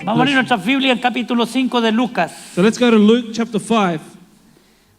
Vamos a ir a nuestra Biblia en capítulo 5 de Lucas. So let's go to Luke chapter 5.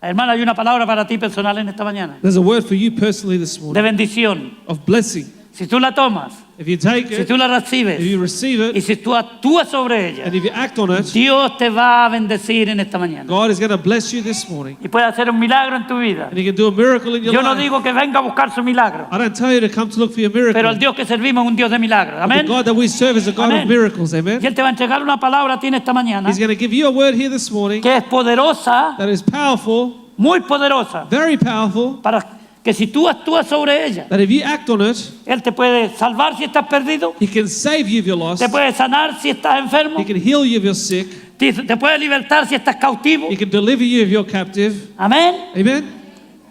Hermano, hay una palabra para ti personal en esta mañana. There's a word for you personally this De morning bendición. of blessing. Si tú la tomas, If you take si it, tú la if recibes you receive y it, si tú actúas sobre ella, and if you act on it, Dios te va a bendecir en esta mañana. God is going to bless you this morning. Y puede hacer un milagro en tu vida. And He can do a miracle in your Yo no life. digo que venga a buscar su milagro, I don't tell you to come to look for your pero miracle. el Dios que servimos es un Dios de milagros. The Amén. God that we serve is a God Amén. of miracles. Amen. Y Él te va a entregar una palabra a ti en esta mañana He's going to give you a word here this morning que es poderosa, that is powerful, muy poderosa, very powerful, para que si tú actúas sobre ella, that if you act on it, Él te puede salvar si estás perdido, He can save you if you're lost. te puede sanar si estás enfermo, He can heal you if you're sick. te puede libertar si estás cautivo. He can deliver you if you're captive. Amén. Amen.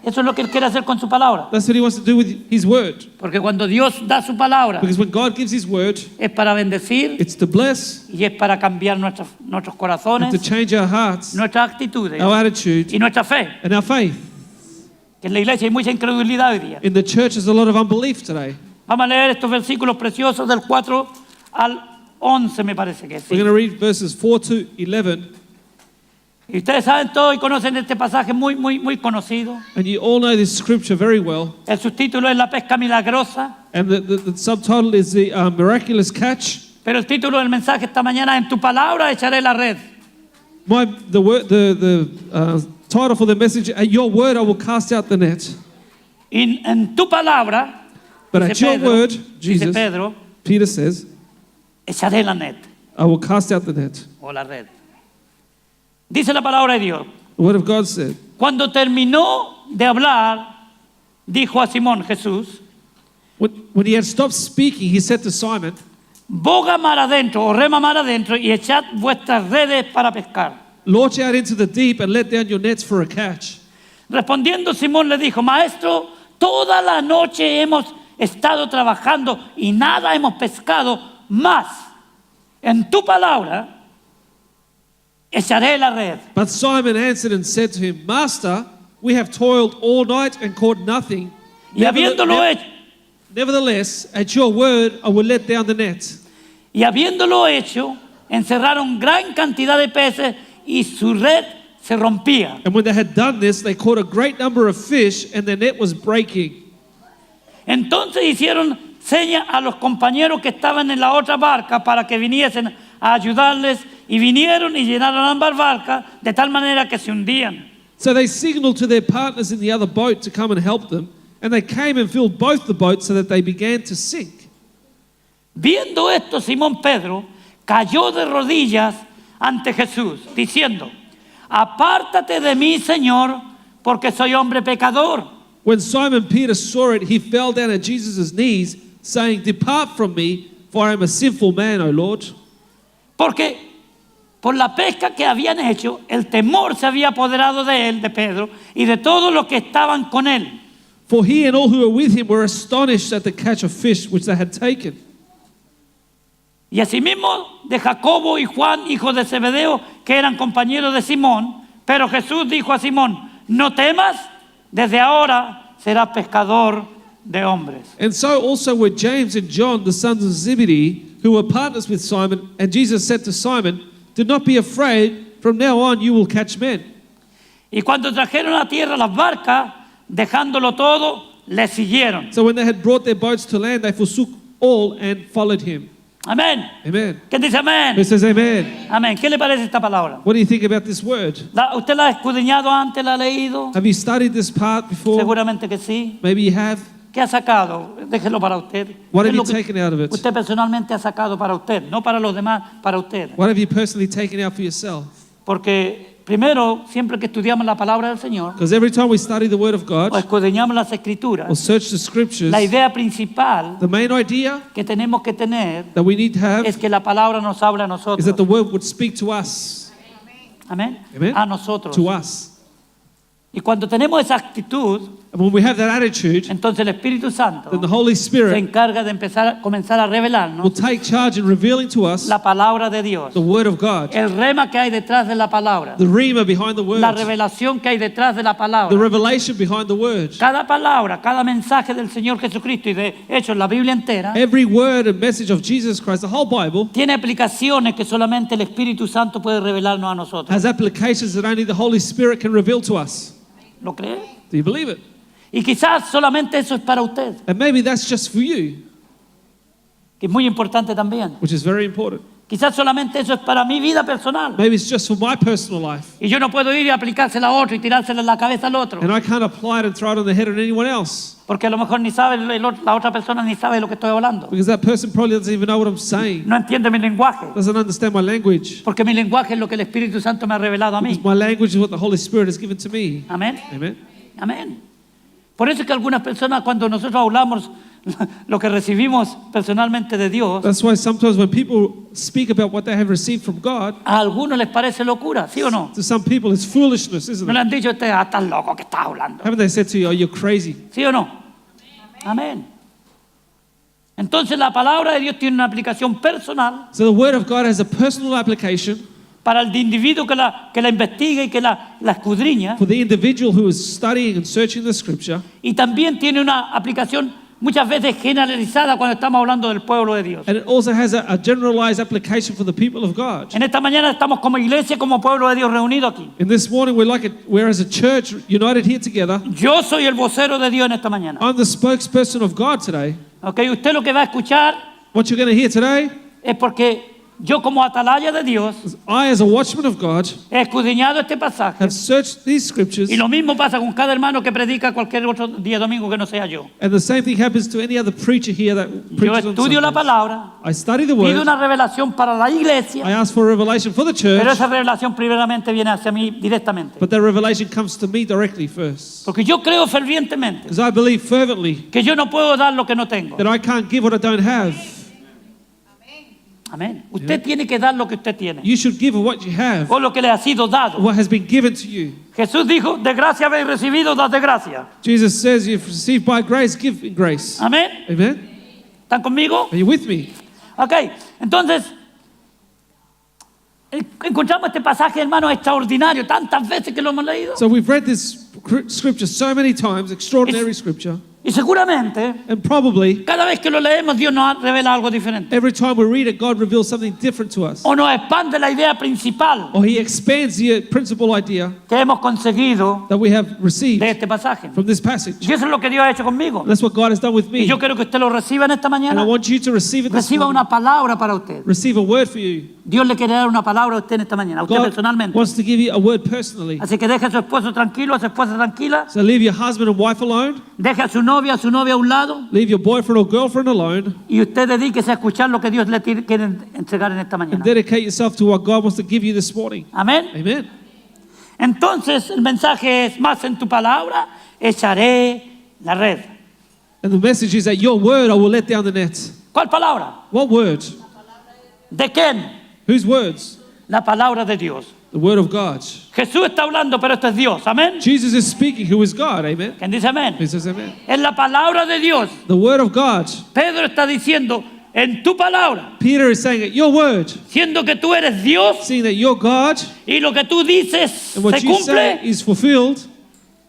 Eso es lo que Él quiere hacer con su palabra. That's what He wants to do with His word. Porque cuando Dios da su palabra, Because when God gives His word, es para bendecir it's to bless y es para cambiar nuestros and to corazones, change our hearts, nuestras actitudes our attitude, y nuestra fe. and our faith. Que en la iglesia hay mucha incredulidad hoy día. In the church, there's a lot of unbelief today. Vamos a leer estos versículos preciosos del 4 al 11, me parece que We're sí. going to read verses 4 to 11. Y ustedes saben todo y conocen este pasaje muy conocido. And you all know this scripture very well. El subtítulo es La pesca milagrosa, And the subtitle is the miraculous catch. pero el título del mensaje esta mañana: En tu palabra echaré la red. The title for the message, at your word I will cast out the net. Y en tu palabra, But dice at your Pedro, word, dice Jesus, Pedro, Peter says, echaré la net I will cast out the net. o la red. Dice la palabra de Dios. The word of God said, Cuando terminó de hablar, dijo a Simón Jesús: when he had stopped speaking, he said to Simon, boga mar adentro o rema mar adentro y echad vuestras redes para pescar. launch out into the deep and let down your nets for a catch. Respondiendo Simón le dijo: Maestro, toda la noche hemos estado trabajando y nada hemos pescado, mas en tu palabra echaré la red. But Simon answered and said to him, Master, we have toiled all night and caught nothing. Y habiéndolo hecho, Nevertheless, at your word, I will let down the net. encerraron gran cantidad de peces y su red se rompía. And when they had done this, they caught a great number of fish, and their net was breaking. Entonces hicieron señas a los compañeros que estaban en la otra barca para que viniesen a ayudarles, y vinieron y llenaron ambas barcas de tal manera que se hundían. So they signaled to their partners in the other boat to come and help them, and they came and filled both the boats so that they began to sink. Viendo esto, Simón Pedro cayó de rodillas ante Jesús, diciendo: apártate de mí, Señor, porque soy hombre pecador. When Simon Peter saw it, he fell down at Jesus' knees, saying, Depart from me, for I am a sinful man, O Lord. Porque por la pesca que habían hecho, el temor se había apoderado de él, de Pedro, y de todos los que estaban con él. For he and all who were with him were astonished at the catch of fish which they had taken. Y asimismo de Jacobo y Juan, hijos de Zebedeo, que eran compañeros de Simón. Pero Jesús dijo a Simón: no temas, desde ahora serás pescador de hombres. And so also were James and John, the sons of Zebedee, who were partners with Simon. And Jesus said to Simon, Do not be afraid, from now on you will catch men. Y cuando trajeron a tierra las barcas, dejándolo todo, le siguieron. So when they had brought their boats to land, they forsook all and followed him. Amén. Amen. ¿Quién dice amén? Who says amen? Amén. ¿Qué le parece esta palabra? What do you think about this word? ¿Usted la ha escudriñado antes, la ha leído? Have you studied this part before? Seguramente que sí. Maybe you have. ¿Qué ha sacado? Déjelo para usted. What ¿Qué have es you lo que taken out of it? usted personalmente ha sacado para usted? No para los demás, para usted. What have you personally taken out for yourself? Porque primero, siempre que estudiamos la palabra del Señor, Because every time we study the word of o God escudriñamos las or escrituras, search the scriptures, la idea principal the main idea que tenemos que tener that we need to have es que la palabra nos habla a is nosotros. that the word would speak to us. Amén. Amen. A nosotros. To us. Y cuando tenemos esa actitud, And when we have that attitude, entonces el Espíritu Santo then the Holy se Spirit encarga de comenzar a will revelarnos take charge in revealing to us la palabra de Dios, the Word of God, el rema que hay detrás de la palabra, the rhema behind the Word, la revelación que hay detrás de la the palabra. revelation behind the Word. Cada palabra, cada mensaje del Señor Jesucristo y de hecho la Biblia entera Every word and message of Jesus Christ, the whole Bible, tiene aplicaciones que solamente el Espíritu Santo puede revelarnos a nosotros. has applications that only the Holy Spirit can reveal to us. ¿Lo cree? Do you believe it? Y quizás solamente eso es para usted, And maybe that's just for you, que es muy importante también. which is very important. Quizás solamente eso es para mi vida personal. Maybe it's just for my personal life. Y yo no puedo ir y aplicársela a otro y tirársela en la cabeza al otro. And I can't apply it and throw it on the head of anyone else. Porque a lo mejor ni sabe, la otra persona ni sabe lo que estoy hablando. Because that person probably doesn't even know what I'm saying, No entiende mi lenguaje. doesn't understand my language. Porque mi lenguaje es lo que el Espíritu Santo me ha revelado a mí. Because my language is what the Holy Spirit has given to me. Amén. Amen. Amén. Por eso es que algunas personas cuando nosotros hablamos lo que recibimos personalmente de Dios, That's why sometimes when people speak about what they have received from God, a algunos les parece locura, ¿sí o no? to some people it's foolishness, isn't No le it? han dicho, estás loco, ¿qué estás hablando? Haven't they said to you, oh, you're crazy? ¿Sí o no? Amén. Entonces la palabra de Dios tiene una aplicación personal So the Word of God has a personal application para el individuo que la investiga y que la escudriña, for the individual who is studying and searching the Scripture. y también tiene una aplicación muchas veces generalizada cuando estamos hablando del pueblo de Dios. And it also has a generalized application for the people of God. En esta mañana estamos como iglesia, como pueblo de Dios reunido aquí. And this morning we're as a church united here together. Yo soy el vocero de Dios en esta mañana. I'm the spokesperson of God today. Okay, usted lo que va a escuchar What you're going to hear today, es porque yo como atalaya de Dios I as a watchman of God he escudriñado este pasaje. have searched these Scriptures, Y lo mismo pasa con cada hermano que predica cualquier otro día domingo que no sea yo. and the same thing happens to any other preacher here that Yo preaches on estudio la Sundays. palabra, I study the pido Word, una revelación para la iglesia, I ask for a revelation for the pero church, esa revelación primeramente viene hacia mí directamente. but that revelation comes to me directly first. Porque yo creo fervientemente Because I believe fervently que yo no puedo dar lo que no tengo. that I can't give what I don't have. Amén. Usted tiene que dar lo que usted tiene, You should give what you have, o lo que le ha sido dado. what has been given to you. Jesús dijo, de gracia habéis recibido, dad de gracia. Jesus says, you've received by grace, give in grace. Amén. Amen? ¿Están conmigo? Are you with me? Ok, entonces, encontramos este pasaje, hermano, extraordinario, tantas veces que lo hemos leído. So we've read this scripture so many times, extraordinary scripture, Y seguramente, and probably cada vez que lo leemos, Dios nos revela algo diferente. every time we read it, God reveals something different to us. O nos expande la idea principal Or He expands the principal idea que hemos conseguido that we have received de este pasaje. from this passage. Y eso es lo que Dios ha hecho conmigo. That's what God has done with Y me. yo quiero que usted lo reciba en esta And I mañana. want you to receive it this Reciba morning. una palabra para usted. Receive a word for you. Dios le quiere dar una palabra a usted en esta mañana, a usted God personalmente. wants to give you a word personally. Así que deje a su esposo tranquilo, a su esposa tranquila. So leave your husband and wife alone. Deje a su novia a un lado. Leave your boyfriend or girlfriend alone. Y usted dedíquese a escuchar lo que Dios le quiere entregar en esta And mañana. dedicate yourself to what God wants to give you this morning. Amén. Amen. Entonces el mensaje es, más en tu palabra echaré la red. And the message is that your word I will let down the net. ¿Cuál palabra? What word? ¿De quién? Whose words? La palabra de Dios. The word of God. Jesús está hablando, pero esto es Dios. Amén. Jesus is speaking, who is God. Amen. ¿Quién dice amén? He says amen. Es la palabra de Dios. The word of God. Pedro está diciendo, en tu palabra, Peter is saying it, your word, siendo que tú eres Dios seeing that you're God y lo que tú dices and what se you say cumple, is fulfilled,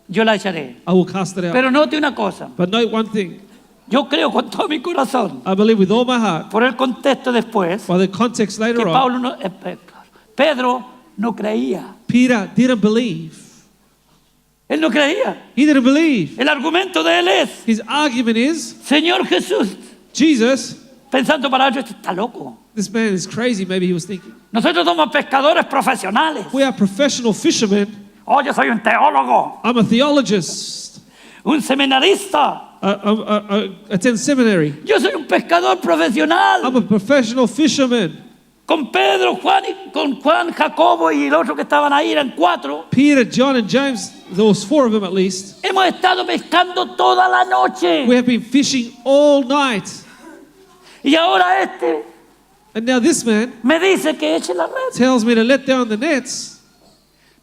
yo la echaré. I will cast it out. Pero note una cosa, But note one thing, yo creo con todo mi corazón, I believe with all my heart, por el contexto después, by the context que later on, Pedro no creía. Peter didn't believe. Él no creía. He didn't believe. El argumento de él es, His argument is, Señor Jesús, Jesus, pensando para ellos, este está loco. this man is crazy, maybe he was thinking. Nosotros somos pescadores profesionales. We are professional fishermen. Oh, yo soy un teólogo, I'm a theologist. un seminarista. I attend seminary. Yo soy un pescador profesional. I'm a professional fisherman. Con Pedro, con Juan, Jacobo y el otro que estaban ahí, eran 4. Peter, John, and James, there was 4 of them at least. Hemos estado pescando toda la noche. We have been fishing all night. Y ahora este And now this man me dice que eche la red. tells me to let down the nets.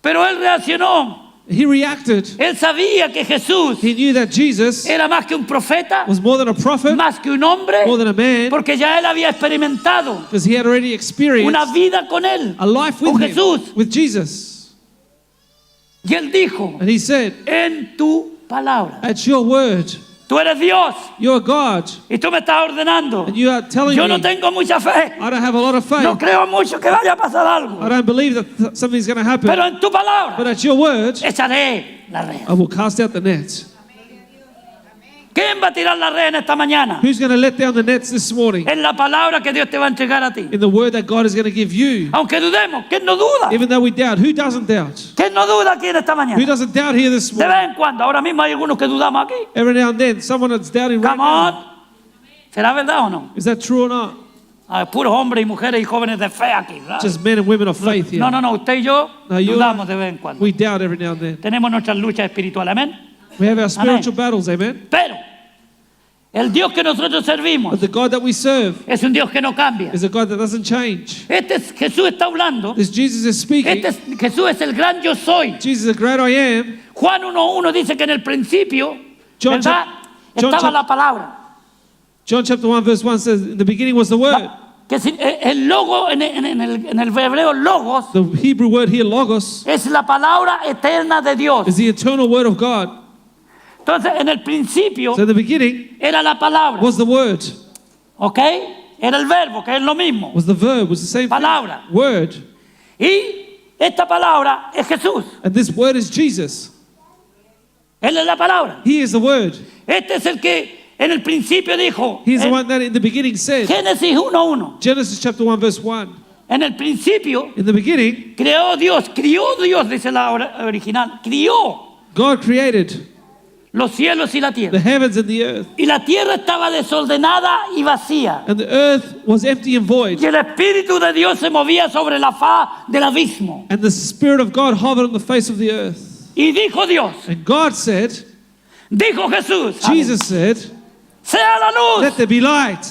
Pero él reaccionó. He reacted. Él sabía que Jesús He knew that Jesus era más que un profeta, was more than a prophet, más que un hombre, more than a man, porque ya él había experimentado because he had already experienced una vida con él, a life con with him, Jesús. with Jesus. Y él dijo, And he said, en tu palabra, at your word, tú eres Dios you're God, y tú me estás ordenando. and you are telling Yo no me tengo mucha fe, I don't have a lot of faith. no creo mucho que vaya a pasar algo, I don't believe that something's going to happen. pero en tu palabra But at your word, echaré la red. I will cast out the net. ¿Quién va a tirar la red en esta mañana? Who's going to let down the nets this morning? En la palabra que Dios te va a entregar a ti. In the word that God is going to give you. Aunque dudemos, ¿quién no duda? Even though we doubt, who doesn't doubt? ¿Quién no duda aquí en esta Who mañana? doesn't doubt here this De morning? vez en cuando, ahora mismo hay algunos que dudamos aquí. Every now and then, someone that's doubting right Come now. on. ¿Será verdad o no? Is that true or not? Puros hombres y mujeres y jóvenes de fe aquí, ¿verdad? Just men and women of faith here. No, usted y yo No, you dudamos and de vez en cuando. We doubt every now and then. Tenemos nuestras luchas espirituales, amén. We have our spiritual battles, amen. Pero el Dios que nosotros servimos But the God that we serve es un Dios que no cambia. is a God that doesn't change. Jesús está hablando. This Jesus is speaking. Jesús es el gran yo soy. Jesus, the great I am. Juan 1:1 dice que en el principio, John ¿verdad? John Estaba chap- la palabra. John chapter 1 verse 1 says, in the beginning was the word. Que el logo, en el hebreo logos, The Hebrew word here, logos, es la palabra eterna de Dios. is the eternal word of God. Entonces, en el principio So in the beginning era la palabra, was the word, ¿ok? Era el verbo, que es lo mismo. was the verb, was the same thing. Palabra. Word. Y esta palabra es Jesús. And this word is Jesus. Él es la palabra. He is the word. Este es el que en el principio dijo, He is the en one that in the beginning said, Génesis 1:1. Genesis chapter 1 verse 1. En el principio In the beginning, crió Dios, dice la original, crió God created los cielos y la the tierra. heavens and the earth. Y la tierra estaba desordenada y vacía. And the earth was empty and void. Y el Espíritu de Dios se movía sobre la faz del abismo. And the Spirit of God hovered on the face of the earth. Y dijo Dios, And God said, dijo Jesús, Jesus said, sea la luz, let there be light.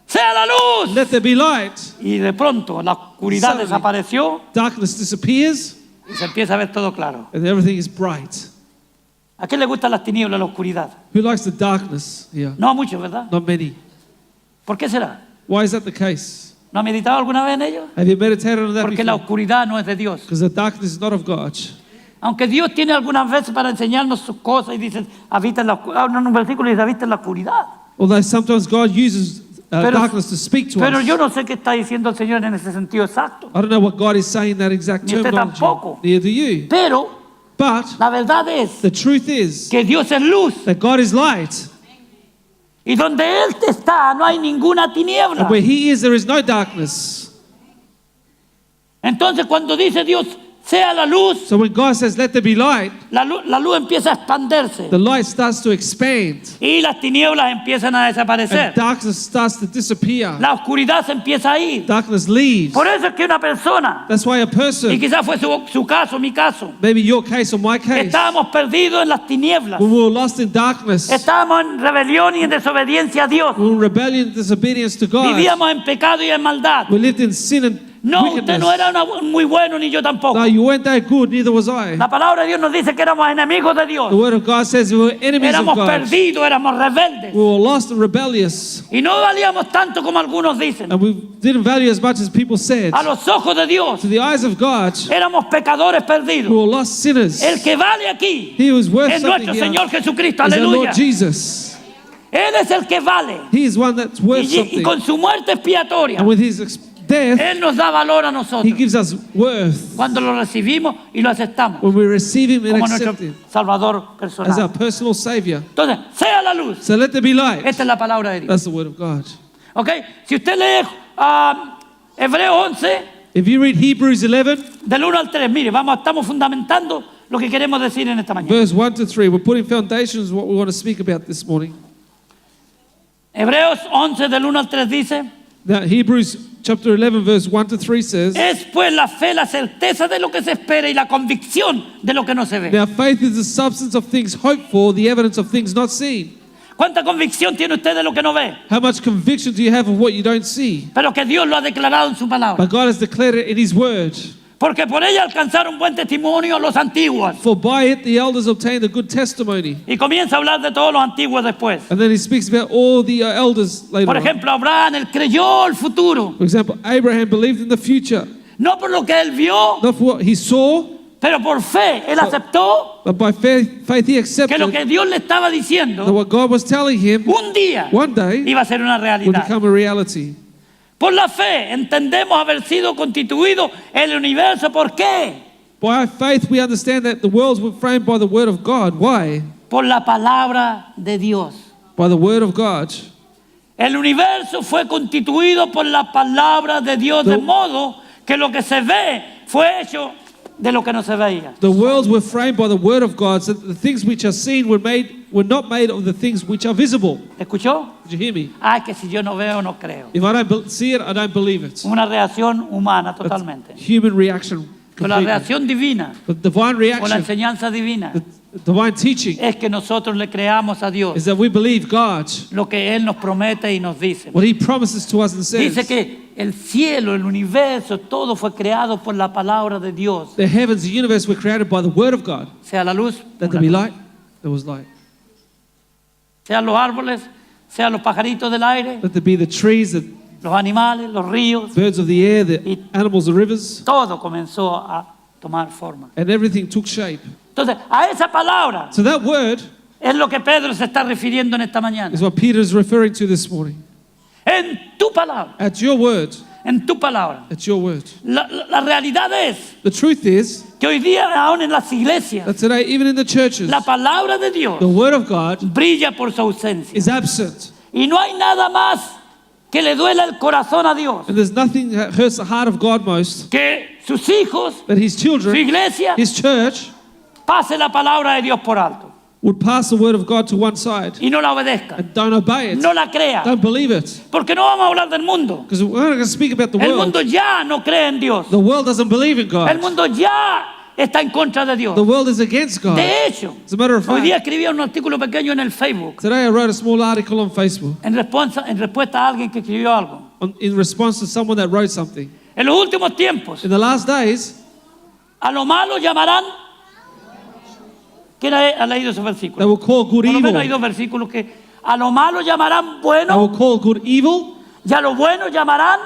sea la luz. Let there be light. Y de pronto la oscuridad Suddenly. desapareció Darkness disappears y se empieza a ver todo claro. and everything is bright. ¿A quién le gustan las tinieblas, la oscuridad? Who likes the darkness here? No a muchos, ¿verdad? Not many. ¿Por qué será? Why is that the case? ¿No ha meditado alguna vez en ello? Have you meditated on that Porque la before? oscuridad no es de Dios. Because the darkness is not of God. Aunque Dios tiene algunas veces para enseñarnos sus cosas y dice, habita en la oscuridad. En un versículo dice, habita en la oscuridad. Although sometimes God uses Pero- darkness to speak to Pero us. yo no sé qué está diciendo el Señor en ese sentido exacto. I don't know what God is saying in that exact Ni usted terminology. tampoco. Neither do you. Pero But la verdad es the truth is que Dios es luz. that God is light. Y donde Él está no hay ninguna tiniebla. And where He is, there is no darkness. Entonces cuando dice Dios, sea la luz, So when God says, let there be light, la luz empieza a expandirse. the light starts to expand. Y las tinieblas empiezan a desaparecer. And darkness starts to disappear. La oscuridad se empieza a ir. Darkness leaves. Por eso es que una persona, That's why a y person, quizás fue su caso, mi caso, maybe your case or my case, estábamos perdidos en las tinieblas. when we were lost in darkness, Estábamos en rebelión y en desobediencia a Dios. we were in rebellion and disobedience to God. Vivíamos en pecado y en maldad. We lived in sin and No, usted wickedness. no era muy bueno ni yo tampoco. No, you weren't that good, neither was I. La palabra de Dios nos dice que éramos enemigos de The Dios. word of God says we were enemies of Éramos God. perdidos, éramos rebeldes. We were lost and rebellious. Y no valíamos tanto como algunos dicen. And we didn't value as much as people said. A los ojos de Dios To the eyes of God, éramos pecadores we perdidos. were lost sinners. El que vale aquí He who is worth es something nuestro here Señor Jesucristo. is our Aleluya. Lord Jesus. Él es el que vale. He is one that's worth Y something. con su muerte expiatoria, And with his death, Él nos da valor a he nosotros gives us worth cuando lo recibimos y lo aceptamos when we receive him and como accept nuestro him Salvador as our personal. personal Savior. Entonces, sea la luz. So let there be light. Esta es la palabra de Dios. That's the word of God. ¿Ok? Si usted lee Hebreos 11, If you read Hebrews 11, del 1 al 3, mire, estamos fundamentando lo que queremos decir en esta mañana. verse 1 to 3, we're putting foundations of what we want to speak about this morning. Hebreos 11, del 1 al 3 dice, Now, Hebrews chapter 11, verse 1 to 3 says, es pues la fe, la certeza de lo que se espera y la convicción de lo que no se ve. Now faith is the substance of things hoped for, the evidence of things not seen. ¿Cuánta convicción tiene usted de lo que no ve? How much conviction do you have of what you don't see? Pero que Dios lo ha declarado en su palabra. But God has declared it in His word. Porque por ella alcanzaron buen testimonio los antiguos. For by it the elders obtained a good testimony. Y comienza a hablar de todos los antiguos después. And then he speaks about all the elders later Por on. ejemplo, Abraham, él creyó el futuro. For example, Abraham believed in the future. No por lo que él vio, Not for what he saw, pero por fe. Él aceptó but by faith he que accepted lo que Dios le estaba that diciendo, what God was telling him un día one day iba a ser una would realidad. become a reality. Por la fe entendemos haber sido constituido el universo. ¿Por qué? By faith we understand that the worlds were framed by the word of God. Why? Por la palabra de Dios. By the word of God. El universo fue constituido por la palabra de Dios, de modo que lo que se ve fue hecho de lo que no se veía. The worlds were framed by the word of God, so that the things which are seen were not made of the things which are visible. ¿Escuchó? Did you hear me? Ah, que si yo no veo, no creo. If I don't see it, I don't believe it. Una reacción humana totalmente. Human reaction. Pero la completely. reacción divina, The divine o la reaction, enseñanza divina, the divine teaching, es que nosotros le creamos a Dios is that we believe God, lo que Él nos promete y nos dice. what He promises to us and Dice says. que el cielo, el universo, todo fue creado por la palabra de Dios. The heavens, the universe were created by the word of God. Sea la luz, That una there be luz. light, there was light. Sean los árboles, sean los pajaritos del aire, Let there be the trees, the los animales, los ríos, birds of the air, the Y- animals, the rivers, todo comenzó a tomar forma. and everything took shape. Entonces, a esa palabra So that word es lo que Pedro se está refiriendo en esta mañana. is what Peter is referring to this morning. En tu palabra, At your word, en tu palabra. at your word. La realidad es The truth is que hoy día, aún en las iglesias, that today, even in the churches, la palabra de Dios the word of God brilla por su ausencia. is absent. Y no hay nada más que le duela el corazón a Dios And there's nothing that hurts the heart of God most que sus hijos, that His su children, iglesia, His church, pase la palabra de Dios por alto would pass the word of God to one side y no la obedezca, and don't obey it, no la crea. don't believe it. Porque no vamos a hablar del mundo. Because we're not going to speak about the El world. mundo ya no cree en Dios. The world doesn't believe in El God. mundo ya está en contra de Dios. The world is against God. De hecho, As a matter of hoy día fact, escribí un artículo pequeño en el Facebook today I wrote a small article on Facebook en respuesta a alguien que escribió algo. in response to someone that wrote something. En los últimos tiempos, In the last days, a lo malo llamarán. ¿Quién ha leído ese versículo? they will call good Por lo menos hay evil. dos versículos que a lo malo llamarán They bueno will call good evil, y a lo bueno llamarán.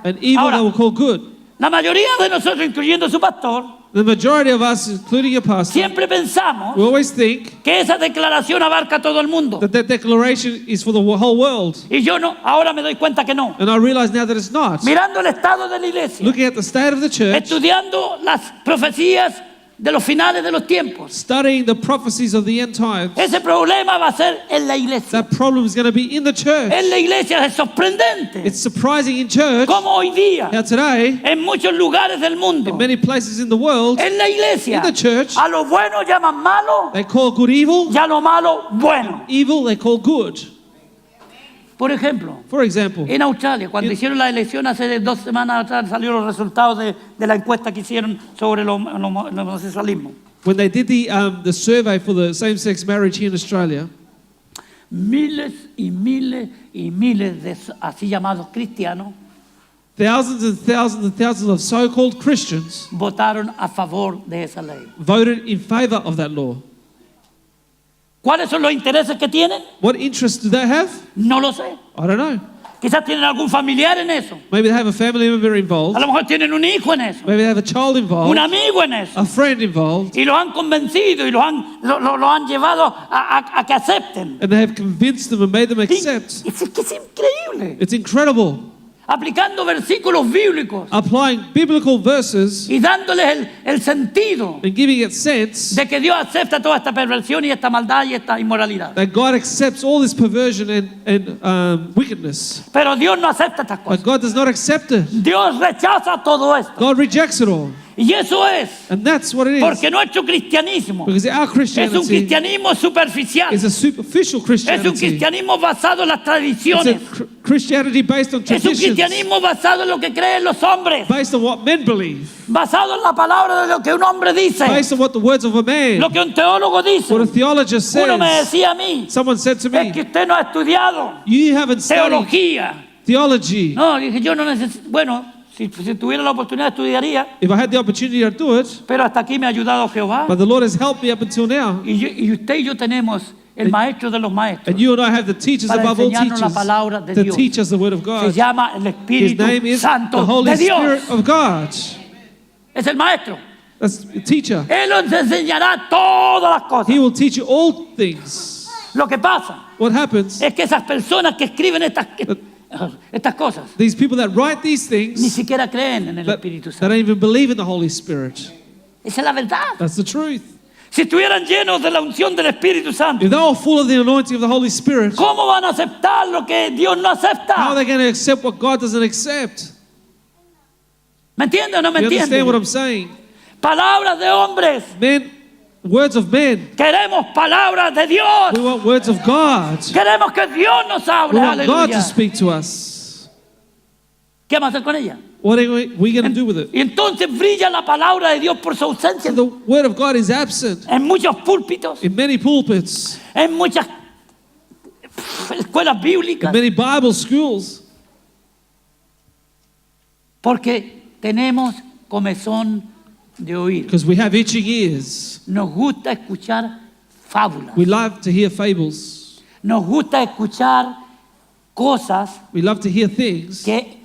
and evil Ahora- they will call good. La mayoría de nosotros, incluyendo su pastor, The majority of us, including your pastor, siempre pensamos we always think que esa declaración abarca a todo el mundo. that that declaration is for the whole world. Y yo no, ahora me doy cuenta que no. And I realize now that it's not. Mirando el estado de la iglesia, Looking at the state of the church, estudiando las profecías de los finales de los tiempos, studying the prophecies of the end times, ese problema va a ser en la iglesia. that problem is going to be in the church. En la iglesia es sorprendente It's surprising in church como hoy día, how today, en muchos lugares del mundo, in many places in the world, en la iglesia, in the church, a lo bueno llaman malo they call good evil, y a lo malo bueno. evil they call good. Por ejemplo, For example, en Australia, cuando hicieron la elección hace 2 semanas atrás, salieron los resultados de la encuesta que hicieron sobre el homosexualismo. when they did the survey for the same-sex marriage here in Australia, Miles y miles y miles de así llamados cristianos thousands and thousands and thousands of so-called Christians votaron a favor de esa ley. voted in favor of that law. ¿Cuáles son los intereses que tienen? What interest do they have? No lo sé. I don't know. Quizás tienen algún familiar en eso. Maybe they have a family member A involved. lo mejor tienen un hijo en eso, Maybe they have a child un involved, amigo en eso. a friend involved, Y los han convencido y lo han llevado a que acepten. and they have convinced them and made them Y- accept. es que es increíble. It's incredible. Aplicando versículos bíblicos Applying biblical verses y dándoles el sentido and giving it sense de que Dios acepta toda esta perversión y esta maldad y esta inmoralidad. that God accepts all this perversion and wickedness. Pero Dios no acepta estas But cosas. God does not accept it. Dios rechaza todo esto. God rejects it all. Y eso es And that's what it is. porque nuestro cristianismo Because our es un Christianity cristianismo superficial. is a superficial Es un Christianity. cristianismo basado en las It's tradiciones. a Christianity based on Es un traditions, cristianismo basado en lo que creen los hombres. based on what men believe, Basado en la palabra de lo que un hombre dice. based on what the words of a man, Lo que un teólogo dice. what a theologist Uno me says. decía a mí, Someone said to es me, que usted no ha estudiado you haven't studied teología. theology. No, dije, yo no necesito. Bueno, Si tuviera la oportunidad estudiaría, If I had the opportunity, I'd do it. pero hasta aquí me ha ayudado Jehová. But the Lord has helped me up until now. Y usted y yo tenemos el maestro de los maestros. And you and I have the teachers Para above all enseñarnos la teachers palabra de to Dios. teach us the Word of Se God. llama el His Espíritu name is the Santo Holy de Dios. Spirit of God. Es el maestro. That's the teacher. Él nos enseñará todas las cosas. He will teach you all things. Lo que pasa What happens, es que esas personas que escriben estas cosas these people that write these ni things, siquiera creen en el that Espíritu don't Santo. even believe in the Holy Spirit. Esa es la verdad. That's the truth. Si estuvieran llenos de la unción del Espíritu Santo, If they're all full of the anointing of the Holy Spirit, ¿cómo van a aceptar lo que Dios no how are acepta? they going to accept what God doesn't accept? ¿Me entiende o no me You understand what entiende? I'm saying? Palabras de hombres. Men, words of men. Queremos palabras de Dios. We want words of God. Queremos que Dios nos We hable. want God to Aleluya. speak to us. ¿Qué vamos a hacer con ella? What are we going to do with it? Y entonces brilla la palabra de Dios por su ausencia So the word of God is absent en muchos púlpitos, in many pulpits, en muchas escuelas in bíblicas, many Bible schools, porque tenemos comezón de oír. because we have itching ears. Nos gusta escuchar fábulas. We love to hear fables. Nos gusta escuchar cosas We love to hear things que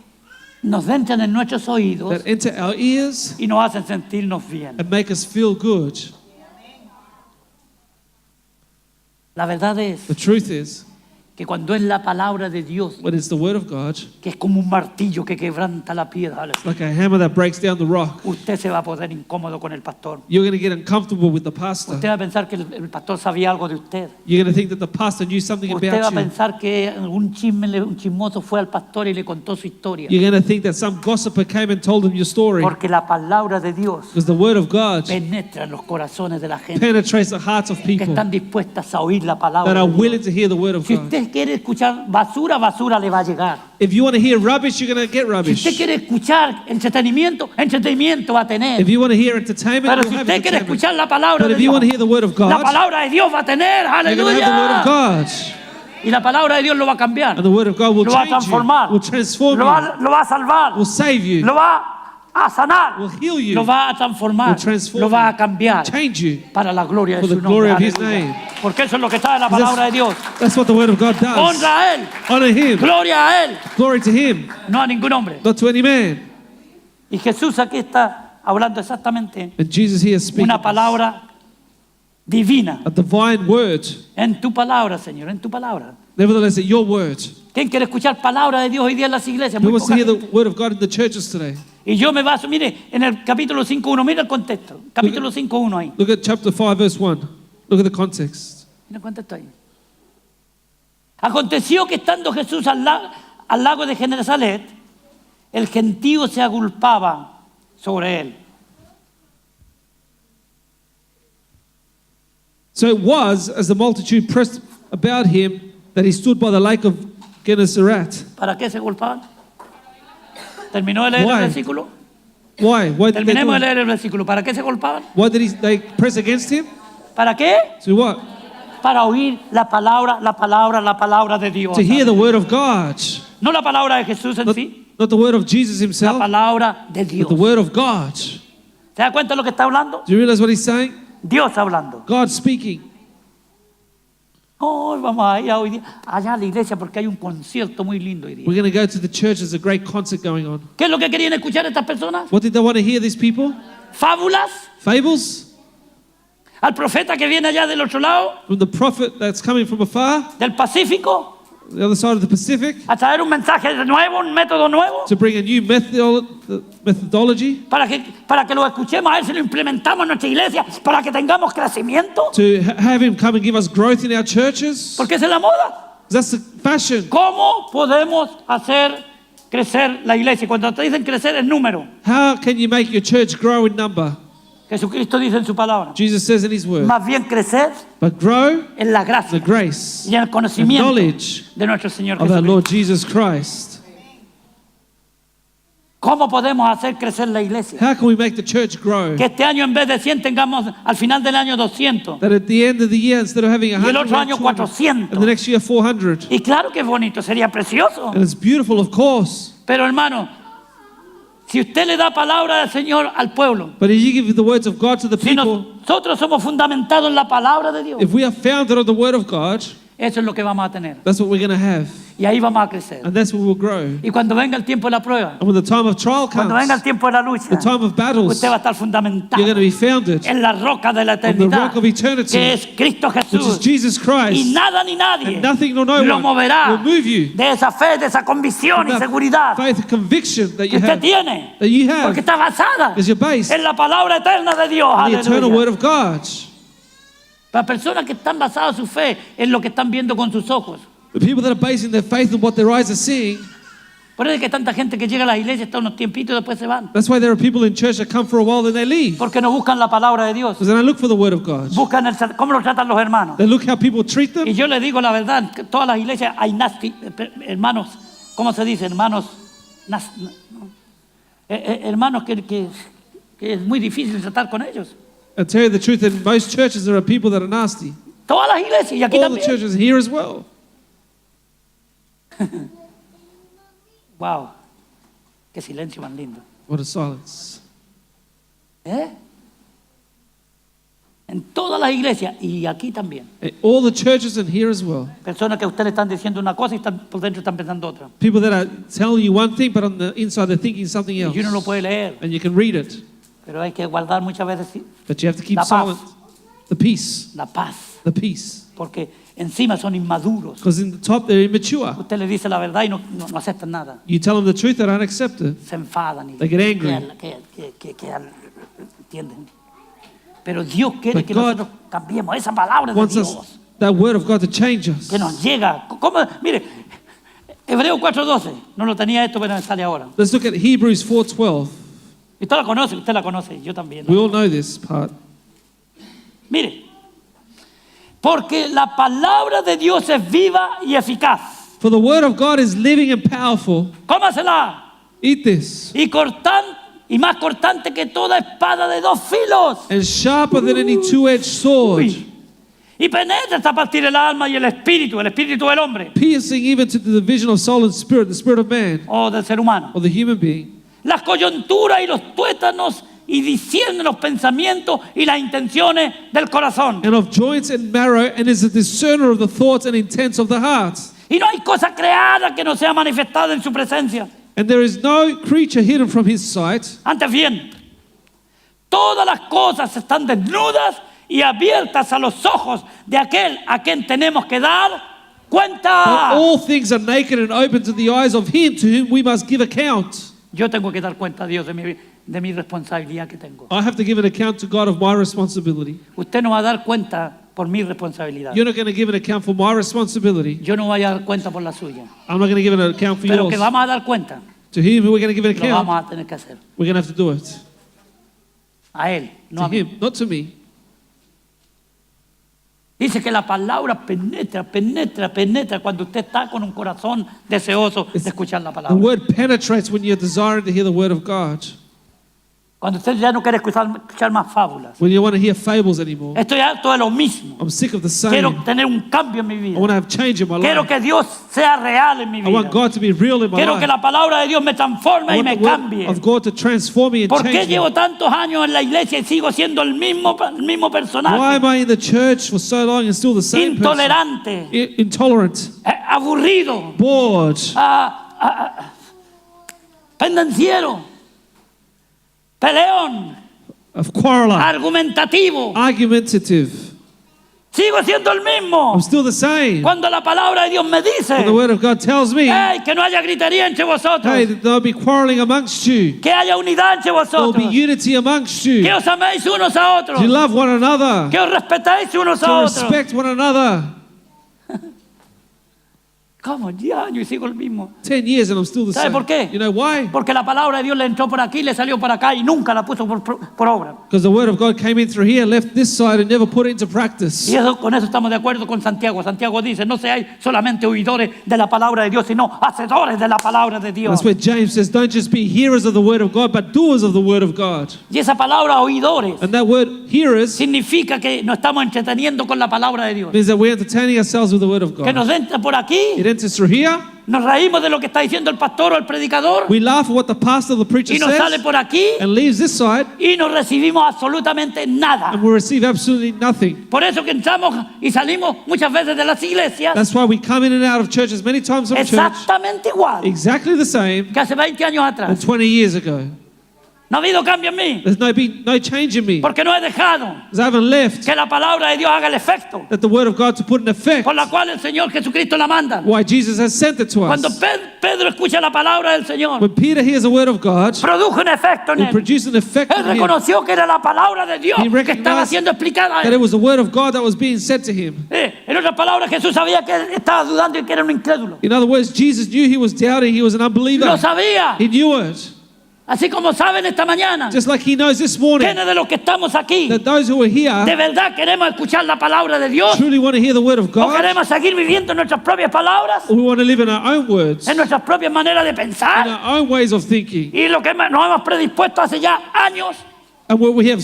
nos entran en nuestros oídos that enter our ears y nos hacen sentirnos bien. and make us feel good. La verdad es The truth is, que cuando es la palabra de Dios, when it's the word of God, que es como un martillo que quebranta la piedra, it's like a hammer that breaks down the rock. usted se va a poner incómodo con el pastor. You're going to get uncomfortable with the pastor. Usted va a pensar que el pastor sabía algo de usted. You're going to think that the pastor knew something Usted va a about you. pensar que un chismoso fue al pastor y le contó su historia. You're going to think that some gossiper came and told him your story. Porque la palabra de Dios Because the word of God penetra en los corazones de la gente penetrates the hearts of que people están dispuestas a oír la palabra that are de Dios. willing to hear the word of Si God. usted quiere escuchar basura, basura le va a llegar. If you want to hear rubbish, you're going to get Si rubbish. usted quiere escuchar entretenimiento, entretenimiento va a tener. If you want to hear entertainment, Pero you'll si have usted quiere entertainment. escuchar la palabra But de if you Dios, want to hear the word of la God, palabra de Dios va a tener. you're going to have the word of Aleluya. God. Y la palabra de Dios lo va a cambiar. And the word of God will Lo va a change you, transformar. will transform Lo you, va a salvar. will save you, Lo va a sanar. will heal you, Lo va a transformar. will transform Lo va a you, cambiar change you. para la gloria de for su the glory nombre. of His Aleluya. name. Porque eso es lo que está en la That's- palabra de Dios. That's what the word of God does. Honra a Él. Honor Him. Gloria a Él. Glory to Him, No a ningún hombre. not to any man. Y Jesús aquí está hablando exactamente And Jesus here is speaking una palabra divina. a divine word. En tu palabra, Señor, en tu palabra. Nevertheless, at your word. ¿Quién quiere escuchar palabra de Dios hoy día en las iglesias? Who Muy wants to poca hear the gente. word of God in the churches today? Y yo me baso, mire, en el capítulo 5.1, mira el contexto. Capítulo 5.1 ahí. Look at chapter 5, verse 1. Look at the context. Mira el contexto ahí. Aconteció que estando Jesús al lago de Genesaret, el gentío se agolpaba sobre él. So it was, as the multitude pressed about him, that he stood by the lake of Gennesaret. ¿Para qué se agolpaban? ¿Terminó de leer Why? el versículo? Why? Why did, Terminemos de they, leer el versículo. ¿Para qué se agolpaban? why did they press against him? ¿Para qué? To what? Para oír la palabra de Dios. To hear the word of God. No la palabra de Jesús en Not, sí, not the word of Jesus la himself, palabra de Dios. but the word of God. ¿Se da cuenta de lo que está hablando? Do you realize what he's saying? Dios hablando. God speaking. Hoy vamos a ir hoy día allá a la iglesia porque hay un concierto muy lindo hoy día. We're going to go to the church. There's a great concert going on. ¿Qué es lo que querían escuchar estas personas? What did they want to hear, these people? Fábulas Fables? al profeta que viene allá del otro lado, From the prophet that's coming from afar, del Pacífico, the other side of the Pacific, a traer un mensaje nuevo, un método nuevo, to bring a new methodology, para que lo escuchemos, a ver si lo implementamos en nuestra iglesia, para que tengamos crecimiento, to have him come and give us growth in our churches. porque esa es la moda. That's the fashion. ¿Cómo podemos hacer crecer la iglesia? Cuando te dicen crecer es número. How can you make your church grow in number? Jesucristo dice en su palabra. Jesus says in his word, Más bien crecer but grow en la the gracia grace y en el and conocimiento knowledge de nuestro Señor of our Jesucristo. Lord Jesus Christ. ¿Cómo podemos hacer crecer la iglesia? How can we make the church grow? Que este año en vez de 100 tengamos al final del año 200. That at the end of the year, instead of having Y el 100, otro año 200, 400. and the next year 400. Y claro que es bonito, sería precioso. And it's beautiful, of course. Pero hermano, Si usted le da palabra del Señor al pueblo, But if you give the words of God to the si people, nosotros somos fundamentados en la palabra de Dios, if we are founded on the word of God, eso es lo que vamos a tener. that's what we're going to have. Y ahí vamos a crecer. And that's where we'll grow. Y cuando venga el tiempo de la prueba, And when the time of trial cuando venga el comes, tiempo de la lucha, the time of battles, usted va a estar you're fundamentado going to be founded en la roca de la on the eternidad, rock of eternity, que es Cristo which is Jesús. Jesus Y Christ. nada ni nadie And nothing nor no lo one moverá will move you de esa fe, de esa convicción from y that seguridad faith and conviction that que you usted have, tiene, that you have, porque está basada is your base en la palabra eterna de Dios. on the eternal Aleluya. word of God. Para personas que están basadas su fe en lo que están viendo con sus ojos. The people that are basing their faith on what their eyes are seeing, Por eso es que hay tanta gente que llega a las iglesias, está unos tiempitos y después se van. that's why there are people in church that come for a while then they leave. Porque no buscan la palabra de Dios. Because they don't look for the word of God. Buscan cómo lo tratan los hermanos. They look how people treat Y them. yo le digo la verdad, que todas las iglesias hay hermanos, ¿cómo se dice? Hermanos, hermanos que es muy difícil tratar con ellos. I tell you the truth, in most churches there are people that are nasty. Todas las iglesias y aquí All the también. churches here as well. Wow, qué silencio más lindo. What a silence. ¿Eh? En todas las iglesias y aquí también. All the churches and here as well. Personas que a usted le están diciendo una cosa y por dentro están pensando otra. People that are telling you one thing, but on the inside they're thinking something else. Y uno lo puede leer, And you can read it, pero hay que guardar muchas veces but you have to keep La paz. silent. The peace. la paz, The peace. porque encima son inmaduros. Because in the top they're immature. Usted le dice la verdad y no aceptan nada. You tell them the truth, they don't accept it. Se enfadan y They get angry. ¿entienden? Pero Dios quiere But que God nosotros cambiemos esa palabra de Wants Dios us, that word of God to change us. que nos llega. ¿Cómo? Mire, Hebreos 4:12, no lo tenía esto, pero me sale ahora. Let's look at Hebrews 4:12. Usted la conoce, yo también. We all know this part. Mire, porque la palabra de Dios es viva y eficaz. For the word of God is living and powerful. Cómasela. Eat this. Y más cortante que toda espada de dos filos. And sharper than any two-edged sword. Uy. Y penetra hasta partir el alma y el espíritu del hombre Piercing even to the division of soul and spirit, the spirit of man, o del ser humano. or the human being. Las coyunturas y los tuétanos y discierne los pensamientos y las intenciones del corazón. And of joints and marrow, and is a discerner of the thoughts and intents of the heart. Y no hay cosa creada que no sea manifestada en su presencia. And there is no creature hidden from his sight. Antes bien, todas las cosas están desnudas y abiertas a los ojos de aquel a quien tenemos que dar But cuenta. all things are naked and open to the eyes of him to whom we must give account. Yo tengo que dar cuenta a Dios de mi responsabilidad que tengo. I have to give an account to God of my responsibility. Usted no va a dar cuenta por mi responsabilidad. You're not going to give an account for my responsibility. Yo no voy a dar cuenta por la suya. I'm not going to give an account for Pero yours. que vamos a dar cuenta, To him, we're going to give an lo account. vamos a tener que hacer. We're going to have to do it. A Él, no To a mí. him, not to me. Dice que la palabra penetra cuando usted está con un corazón deseoso de escuchar la The palabra. word penetrates when you're desiring to hear the word of God. Cuando usted ya no quiere escuchar más fábulas. When you want to hear fables anymore. Estoy harto de lo mismo. I'm sick of the same. Quiero tener un cambio en mi I vida. want to have change in my Quiero life. que Dios sea real en mi I want vida. God to be real in my Quiero que life. la palabra de Dios me transforme I y want me the word cambie. of God to transform me and ¿Por qué change llevo me. tantos años en la iglesia y sigo siendo el mismo Why personaje? am I in the church for so long and still the same person? Intolerante, Intolerant, aburrido, bored, pendenciero, peleón, quarreler, argumentativo. argumentative. Sigo siendo el mismo. I'm still the same. Cuando la palabra de Dios me dice, When the word of God tells me, hey, que no haya gritería entre vosotros, hey, there'll be quarreling amongst you. que haya unidad entre There'll be vosotros, unity amongst you. que os améis unos a otros, You love one another. que os respetéis unos a To otros. respect one another. ¿Cómo? 10 años y sigo el mismo. 10 years and I'm still the ¿Sabe same. por qué? You know why? Porque la palabra de Dios le entró por aquí, le salió por acá y nunca la puso por obra. Because the word of God came in through here, left this side, and never put it into practice. Y con eso estamos de acuerdo con Santiago. Santiago dice, no seáis solamente oidores de la palabra de Dios, sino hacedores de la palabra de Dios. That's where James says, don't just be hearers of the word of God, but doers of the word of God. Y esa palabra oidores And that word hearers significa que nos estamos entreteniendo con la palabra de Dios. means that we're entertaining ourselves with the word of Que God. nos entra por aquí It enters through here nos reímos de lo que está diciendo el pastor o el predicador We laugh at what the pastor or the preacher y nos sale says por aquí and leaves this side, y no recibimos absolutamente nada. and we receive absolutely nothing. Por eso que entramos y salimos muchas veces de las iglesias That's why we come in and out of churches many times from church exactamente igual exactly the same que hace 20 años than atrás. 20 years ago. No ha habido cambio en mí There's no change in me porque no he dejado because I haven't left que la palabra de Dios haga el efecto that the word of God to put in effect por la cual el Señor Jesucristo la manda. why Jesus has sent it to Cuando us. Pedro escucha la palabra del Señor, When Peter hears the word of God, produjo un efecto en it él. produced an effect Él in him reconoció que era la palabra de Dios He que recognized estaba siendo explicada a that it él. was the word of God that was being said to him. En otras palabras, Jesús sabía que él estaba dudando y que era un incrédulo. In other words, Jesus knew he was doubting, he was an unbeliever. Lo sabía. He knew it. Así como saben esta mañana, Just like he knows this morning ¿quiénes de los que estamos aquí that those who are de here verdad queremos escuchar la palabra de Dios? truly want to hear the word of ¿O God, queremos seguir viviendo en nuestras propias palabras, or we want to live in our own words, en nuestras propias maneras de in pensar? our own ways of thinking. Y lo que nos hemos predispuesto hace ya años And what we have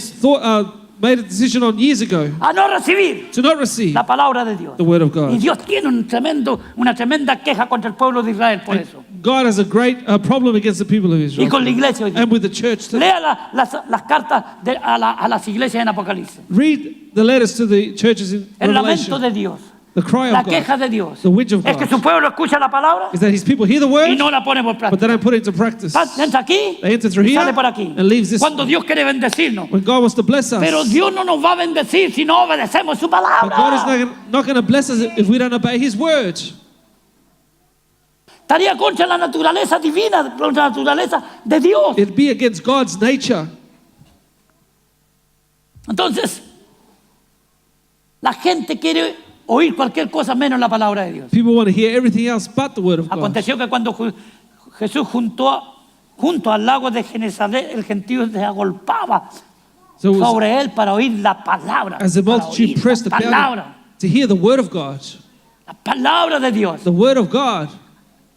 made a decision on years ago a no recibir to not receive la palabra de Dios. the word of Y God. Dios tiene una tremenda queja contra el pueblo de Israel por eso. God has a great problem against the people of Y Israel con la iglesia hoy día. and with the church too. Lea las cartas a las iglesias en Apocalipsis. Read the letters to the churches in El lamento Revelation. de Dios, The cry la of queja God de Dios, the witch of es que God. su pueblo escucha la palabra is that his people hear the word, y no la pone por but práctica. they don't put it into practice. Entra aquí They enter through y here sale por aquí. and leaves this Cuando way. Dios quiere bendecirnos. When God wants to bless us, Pero Dios no nos va a bendecir si no obedecemos su but God is palabra. not going to bless us if we don't obey his word. Estaría contra la naturaleza divina, contra la naturaleza de Dios. It'd be against God's nature. Entonces, la gente quiere oír cualquier cosa menos la palabra de Dios. People want to hear everything else but the word of God. Aconteció que cuando Jesús junto al lago de Genesaret, el gentío se agolpaba So it was sobre él para oír la palabra. as the Para multitude oír pressed la about palabra. him to hear the word of God. La palabra de Dios. The word of God.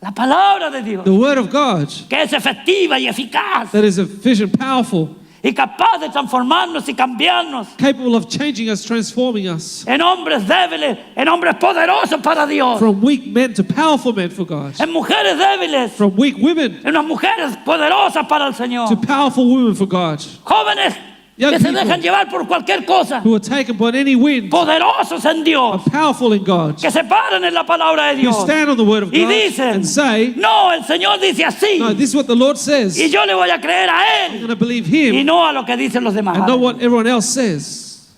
La palabra de Dios. The word of God Que es efectiva y eficaz. that is efficient, powerful, Y capaz de transformarnos y cambiarnos capable of changing us, transforming us en hombres débiles, en hombres poderosos para Dios. from weak men to powerful men for God, En mujeres débiles, from weak women en unas mujeres poderosas para el Señor. to powerful women for God, Jóvenes Young que se people dejan llevar por cualquier cosa. who are taken by any wind, Poderosos en Dios. are powerful in God, Que se paran en la palabra de who Dios. stand on the word of Y God dicen, and say, no, el Señor dice así. no, this is what the Lord says. Y yo le voy a creer a I'm Él going to believe y him no a lo que dicen los demás. and not what everyone else says.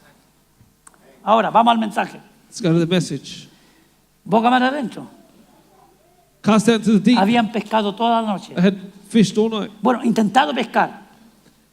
Ahora, vamos al mensaje. Let's go to the message. Boca mar adentro. Cast out to the deep. Habían pescado toda la noche. They had fished all night. Bueno, intentado pescar,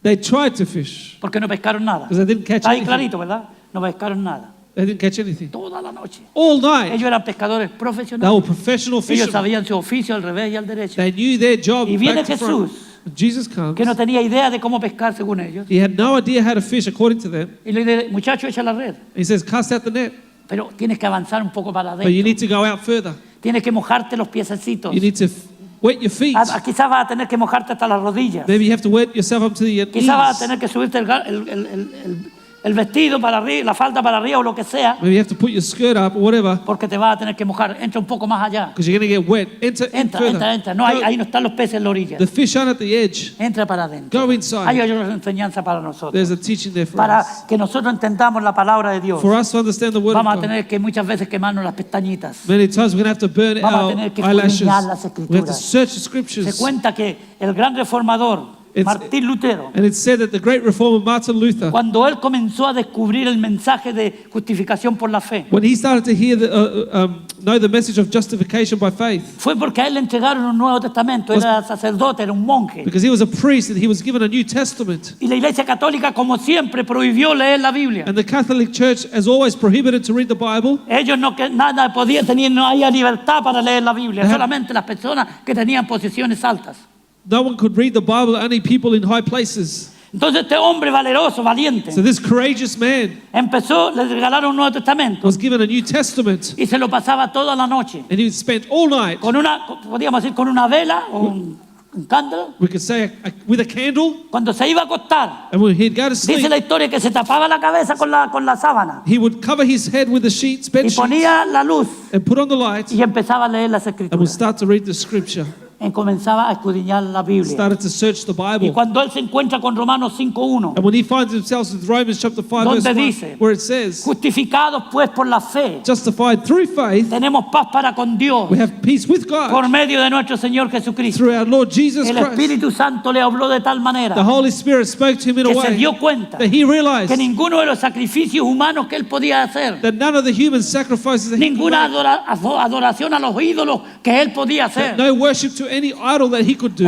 They tried to fish porque no pescaron nada. because they didn't catch Está ahí anything. clarito, ¿verdad? No pescaron nada. They didn't catch anything. Toda la noche. All night. Ellos eran pescadores They profesionales. were professional Ellos fishermen. sabían su oficio al revés y al derecho. They knew their job. Y viene back to front. Jesús, Jesus comes. que no tenía idea de cómo pescar según ellos. He had no idea how to fish according to them. Y le dice, muchacho, echa la red. He says, cast out the net. Pero tienes que avanzar un poco para But you adentro. need to go out further. Tienes que mojarte los piececitos. You need to wet your feet. Quizás vas a tener que mojarte hasta las rodillas. Maybe you have to wet yourself up to the knees. Quizás vas a tener que subirte el vestido para arriba, la falda para arriba o lo que sea, Maybe you have to put your skirt up or whatever porque te vas a tener que mojar. Entra un poco más allá. because you're going to get wet. Enter in Entra, further. entra, entra. No, ahí no están los peces en la orilla. The fish aren't at the edge. Entra para adentro. Go inside. Hay otra enseñanza para nosotros. There's a teaching there for Para us. que nosotros entendamos la palabra de Dios, For us to understand the word of vamos a God. tener que muchas veces quemarnos las pestañitas. Many times we're going to have to burn Vamos a our tener que eyelashes. escudriñar las We have to escrituras. search the Se scriptures. cuenta que el gran reformador, Martín Lutero, And it's said that the great reformer Martin Luther, cuando él comenzó a descubrir el mensaje de justificación por la fe, when he started to hear know the message of justification by faith, fue porque a él le entregaron un Nuevo Testamento. Él era sacerdote, era un monje. because he was a priest and he was given a New Testament. Y la Iglesia Católica, como siempre, prohibió leer la Biblia. And the Catholic Church has always prohibited to read the Bible. Ellos nada podían tener, no había libertad para leer la Biblia, solamente las personas que tenían posiciones altas. No one could read the Bible, only people in high places. Entonces este hombre valeroso, valiente, So this courageous man le regalaron un Nuevo Testamento was given a New Testament y se lo pasaba toda la noche and he spent all night podríamos decir, con una vela o un candle, We could say with a candle, cuando se iba a acostar, and when he'd go to dice sleep, la historia que se tapaba la cabeza con la sábana he would cover his head with the sheets, bed y sheets, ponía la luz and put on the light, y empezaba a leer las and would escrituras. start to read the scripture. Y comenzaba a escudriñar la Biblia. Started to search the Y Bible. cuando él se encuentra con Romanos 5:1, And when he finds himself with Romans chapter 5 Donde verse 1, dice, where it says, justificados pues por la fe, justified through faith, tenemos paz para con Dios we have peace with God por medio de nuestro Señor Jesucristo. through our Lord Jesus El Christ. Espíritu Santo le habló de tal The manera Holy Spirit spoke to him in a que se way dio cuenta that he realized que ninguno de los sacrificios humanos que él podía hacer, that none of the human sacrifices that he could ninguna make, adoración a los ídolos que él podía that hacer, no worship to any idol that he could do,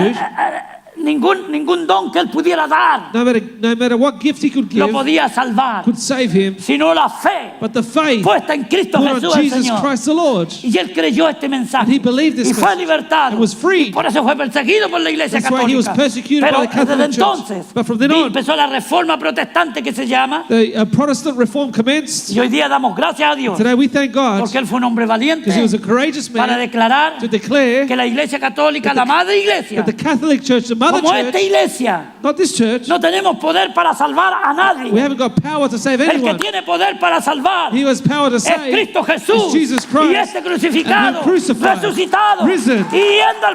ningún don que él pudiera dar no matter what gift he could lo give, podía salvar, could save him, sino la fe but the faith puesta en Cristo put Jesús on el Jesus Señor. Christ the Lord. Y él creyó este mensaje And he believed this y fue message libertado and was freed. y por eso fue perseguido por la iglesia That's why he was católica. persecuted Pero by the Catholic desde Church. entonces But from then on, empezó la reforma protestante que se llama, The Protestant reform commenced. y hoy día damos gracias a Dios Today we thank God porque él fue un hombre valiente because he was a courageous para man declarar to declare que la iglesia católica, la madre iglesia, that the Catholic Church, the mother como esta church, iglesia, not this church, no tenemos poder para salvar a we nadie. haven't got power to save El que anyone. tiene poder para salvar He has power to es save. Cristo Jesús is Jesus Christ. y este crucificado, And him crucified, resucitado risen. y yendo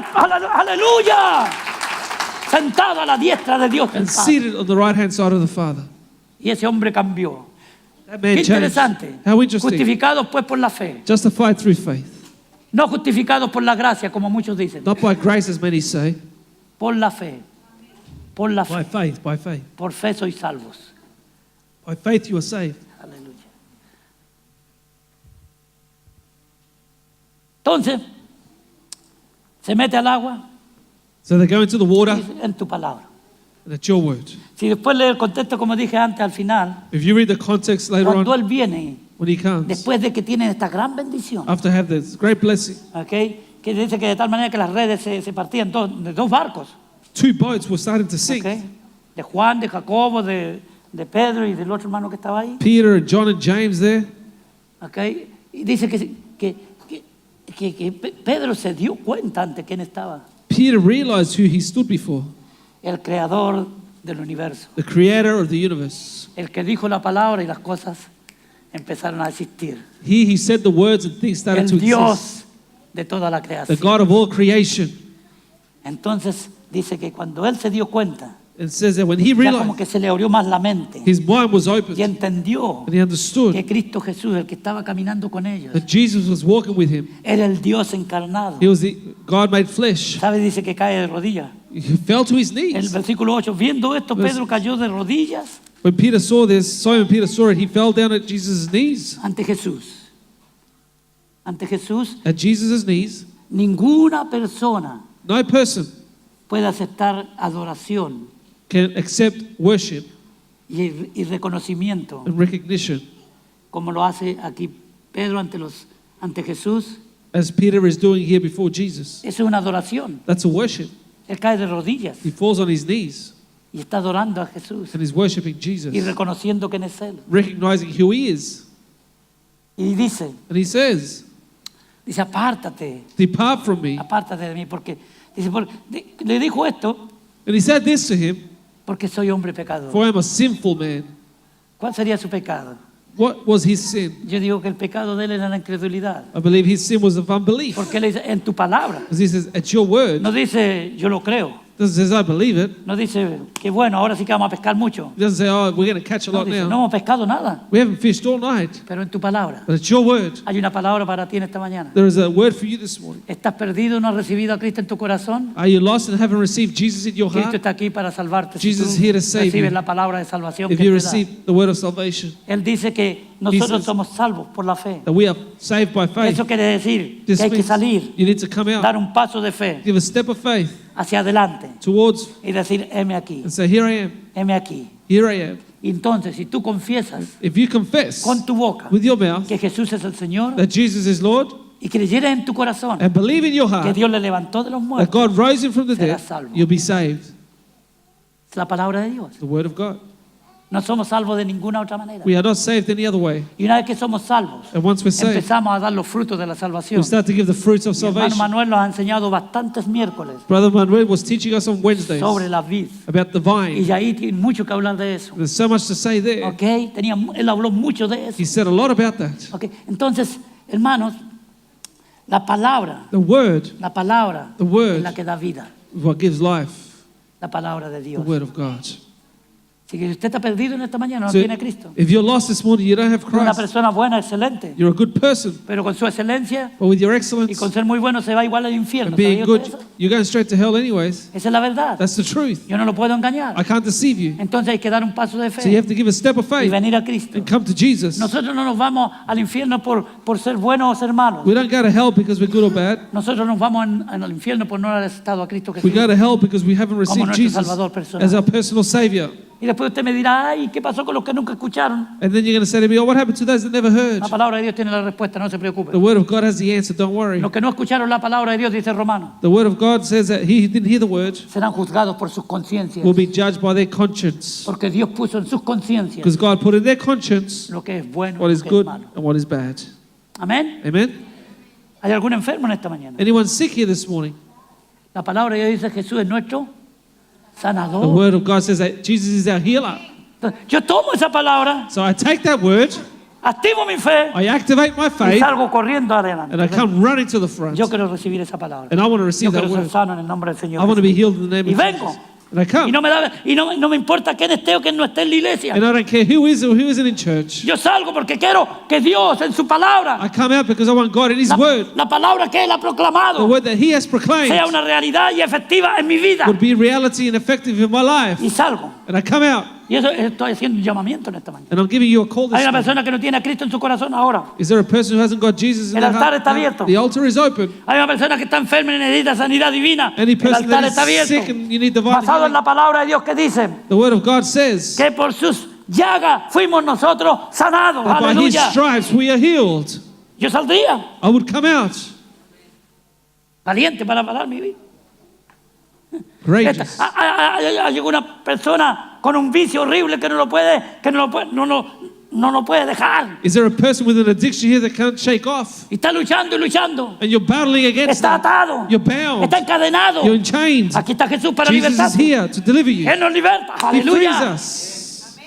aleluya, sentado a la diestra de Dios el And Padre. seated on the right hand side of the Father. Y ese hombre cambió. That man Qué changed. interesante. How interesting. Justificados pues por la fe, Justified through faith. no justificados por la gracia como muchos dicen, Not by grace as many say. por la fe, por la By fe, faith, by faith. por fe sois salvos. By faith you are saved. Aleluya. Entonces, se mete al agua So they go into the y water, dice, en tu palabra. and it's your word. Si después lee el contexto, como dije antes, al final, If you read the context later cuando on, Él viene, when he comes, después de que tiene esta gran bendición, after have this great blessing, ¿ok? Que dice que de tal manera que las redes se partían de dos barcos, 2 boats were starting to sink. ¿ok? De Juan, de Jacobo, de Pedro y del otro hermano que estaba ahí, Peter and John and James there. ¿ok? Y dice que Pedro se dio cuenta ante quién estaba, Peter realized who he stood before, el creador del universo, the creator of the universe. el que dijo la palabra y las cosas empezaron a existir, He said the words and things started to el exist. Dios de toda la The creación. God of all creation. Entonces dice que cuando él se dio cuenta, It says that when he ya como realized, que se le abrió más la mente his mind was open y entendió and he understood que Cristo Jesús, el que estaba caminando con ellos, that Jesus was walking with him. era el Dios encarnado. He was the God made flesh. ¿Sabe? Dice que cae de rodillas. He fell to his El knees. versículo 8, viendo esto, Pues- Pedro cayó de rodillas When Peter saw this, Simon Peter saw it, he fell down at Jesus' knees. ante Jesús. Ante Jesús, At Jesus' knees, ninguna persona no person puede aceptar adoración can accept worship y reconocimiento and recognition como lo hace aquí Pedro ante Jesús. as Peter is doing here before Jesus. Eso es una adoración. That's a worship. Él cae de rodillas He falls on his knees y está adorando a Jesús and is worshiping y Jesus, reconociendo quién es Él. recognizing who he is. Y dice, And he says, apártate, depart from me. apártate de mí, porque dice, le dijo esto And he said this to him, porque soy hombre pecador. for I am a sinful man. ¿Cuál sería su pecado? What was his sin? Yo digo que el pecado de él era la incredulidad, I believe his sin was of unbelief. porque él dice, en tu palabra. Because he says, at your word, No dice, yo lo creo. doesn't say, I believe it. No dice, qué bueno, ahora sí que vamos a pescar mucho. He doesn't say, oh, we're going to catch a No lot dice, no now. hemos pescado nada, We haven't fished all night. pero en tu palabra. But it's your word. Hay una palabra para ti en esta mañana. There is a word for you this morning. ¿Estás perdido, no has recibido a Cristo en tu corazón? Are you lost and haven't received Jesus in your Cristo heart? está aquí para salvarte. Si Jesus tú is here to save recibes you. la palabra de salvación If que you Él te da. receive the word of salvation, Él dice que nosotros says somos salvos por la fe. that we are saved by faith. Eso quiere decir This que hay que means salir, you need to come out, dar un paso de fe give a step of faith hacia adelante towards y decir, heme aquí, and say, here I am, heme aquí. here I am. Y entonces, si tú confiesas If you confess con tu boca with your mouth que Jesús es el Señor that Jesus is Lord y creyeras en tu corazón and believe in your que heart Dios le levantó de los that muertos, God rose him from the dead, serás salvo. you'll be saved. es la palabra de Dios. The word of God. No somos salvos de ninguna otra manera. We are not saved any other way. Y una vez que somos salvos, And once we're saved, empezamos a dar los frutos de la salvación. we start to give the fruits of Mi hermano salvation. Manuel nos ha enseñado bastantes miércoles Brother Manuel was teaching us on Wednesdays sobre la vid. about the Y vine. ahí tiene mucho que hablar de eso. There's so much to say there. ¿Ok? Él habló mucho de eso. He said a lot about that. ¿Ok? Entonces, hermanos, la palabra The word es la que da vida. is what gives life. La palabra de The Dios. word of God. Si usted está perdido en esta mañana, no So tiene a Cristo. if you're lost this morning, you don't have Una Christ. persona buena, excelente, You're a good person, pero con su excelencia but with your y excellence con ser muy bueno se va igual al infierno. and being ¿Sabía good, usted eso? you're going straight to hell anyways. Esa es la verdad. That's the truth. Yo no lo puedo engañar. I can't deceive you. Entonces hay que dar un paso de So you fe have to give a step of y faith venir a Cristo. and come to Jesus. Nosotros no nos vamos al infierno por ser buenos o ser malos. We don't go to hell because we're good or bad. Nosotros nos vamos al infierno por no haber aceptado a Cristo We Jesús. go to hell because we haven't received nuestro Jesus Salvador personal. as our personal Savior. Y después usted me dirá, ay, ¿qué pasó con los que nunca escucharon? And then you're going to say to me, oh, what happened to those that never heard? La palabra de Dios tiene la respuesta, no se preocupe. The Word of God has the answer, don't worry. Los que no escucharon la palabra de Dios, dice Romano, The Word of God says that he who didn't hear the Word serán juzgados por sus conciencias. will be judged by their conscience. Porque Dios puso en sus conciencias Because God put in their conscience lo que es bueno what y is lo que es good malo. and what is bad. Amén. Amen? ¿Hay algún enfermo en esta mañana? Anyone sick here this morning? La palabra de Dios dice Jesús es nuestro The sanador. Word of God says that Jesus is our healer. Entonces, yo tomo esa palabra, So I take that Word, activo mi fe I activate my y faith, salgo corriendo adelante. and I come running to the front. Yo quiero recibir esa palabra. And I want to Yo receive that quiero ser Word. sano en el nombre del Señor. I want to be healed in the name Y of vengo. Jesus. And I Y come. no me importa quién esté o quién no esté en la iglesia. And I don't care who is or who isn't in church. Yo salgo porque quiero que Dios en su palabra, I come out because I want God in His Word, la palabra que Él ha the proclamado, Word that He has proclaimed, sea una realidad y efectiva en mi vida. would be reality and effective in my life. Y salgo. And I come out, Y eso estoy haciendo un llamamiento en esta mañana. and I'm giving you a call this Hay una morning. persona que no tiene a Cristo en su corazón ahora. Is there a person who hasn't got Jesus in El their altar heart? está abierto. The altar is open. Hay una persona que está enferma y necesita sanidad divina. Any El person altar that está is sick abierto. and you need divine Basado en healing, la palabra de Dios que dice the Word of God says que por sus llagas fuimos nosotros sanados. that by His Aleluya. stripes we are healed. Yo saldría I would come out valiente para parar mi vida. courageous. Llegó una persona con un vicio horrible que no lo puede dejar. Is there a person with an addiction here that can't shake off? Y está luchando y luchando. And you're battling against Está that. atado. You're bound. Está encadenado. You're chained. Aquí está Jesús para Jesus is libertarte. here to deliver you. Él nos liberta. He frees Aleluya. us.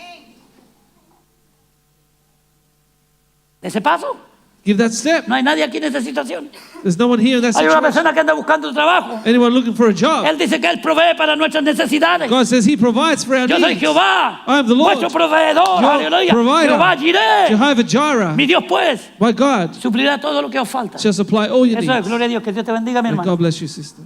De ese paso, Give that step. no hay nadie aquí en esa situación. There's no one here in that Hay una situation. persona que anda buscando trabajo. Anyone looking for a job? Él dice que Él provee para nuestras necesidades. God says He provides for our Yo soy needs. Jehová, I am the Lord, vuestro proveedor. your Aleluya. provider. Jehová Jireh. Jehovah Jireh. Mi Dios pues My God suplirá todo lo que os falta. shall supply all your Eso es, needs. gloria a Dios. Que Dios te bendiga, mi And hermano. God bless you, sister.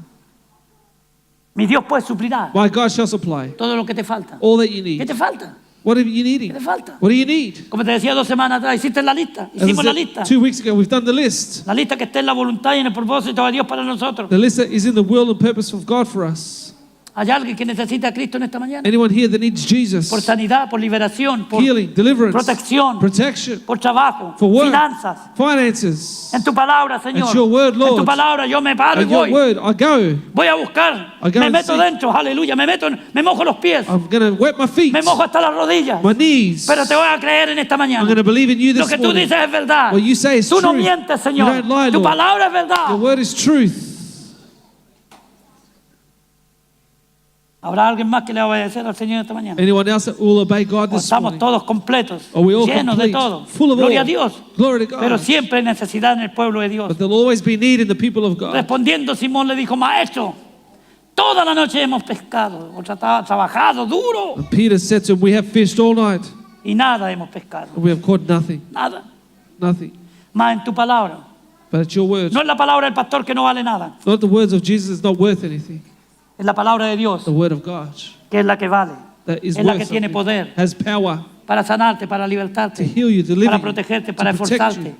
Mi Dios pues suplirá My God shall supply todo lo que te falta. all that you ¿Qué need. te falta? What are you ¿Qué needing? te falta? What do you need? Como te decía 2 semanas atrás, hiciste la lista. As I Hicimos la said lista. 2 weeks ago, we've done the list. La lista que está en la voluntad y en el propósito de Dios para nosotros. The list that is in the will and purpose of God for us. ¿Hay alguien que necesita a Cristo en esta mañana? Anyone here that needs Jesus? Por sanidad, por liberación, por Healing, deliverance, protección, protection, por trabajo, for work, finanzas. finances. En tu palabra, Señor. And your word, En Lord. tu palabra yo me paro y And your voy. word, I go. Voy a buscar. I go Me and meto seek. dentro, aleluya. Me mojo los pies. I'm going to wet my feet, Me mojo hasta las rodillas. my knees. Pero te voy a creer en esta I'm mañana. going to believe in you Lo this que tú morning. dices es verdad. What you say is Tú no truth. mientes, You Señor. don't lie, Tu Lord. palabra es Your verdad. word is truth. ¿Habrá alguien más que le va a obedecer al Señor esta mañana? Anyone else that will obey God O this estamos morning? todos completos, Are we all llenos de complete, todo. full of Gloria a all? Dios. Glory to Pero God. siempre hay necesidad en el pueblo de Dios. But there'll always be need in the people of God. Respondiendo, Simón le dijo, maestro, toda la noche hemos pescado, o trabajado duro And Peter said to him, we have fished all night y nada hemos pescado. and we have caught nothing. Nada. Nothing. Más en tu palabra. But it's your word. No es la palabra del pastor que no vale nada. Not the words of Jesus is not worth anything. Es la palabra de Dios The word of God que es la que vale. that is Es la que worth tiene something. poder Has power para sanarte, para to libertarte, heal you, deliver para you, protegerte, to para protect esforzarte. you.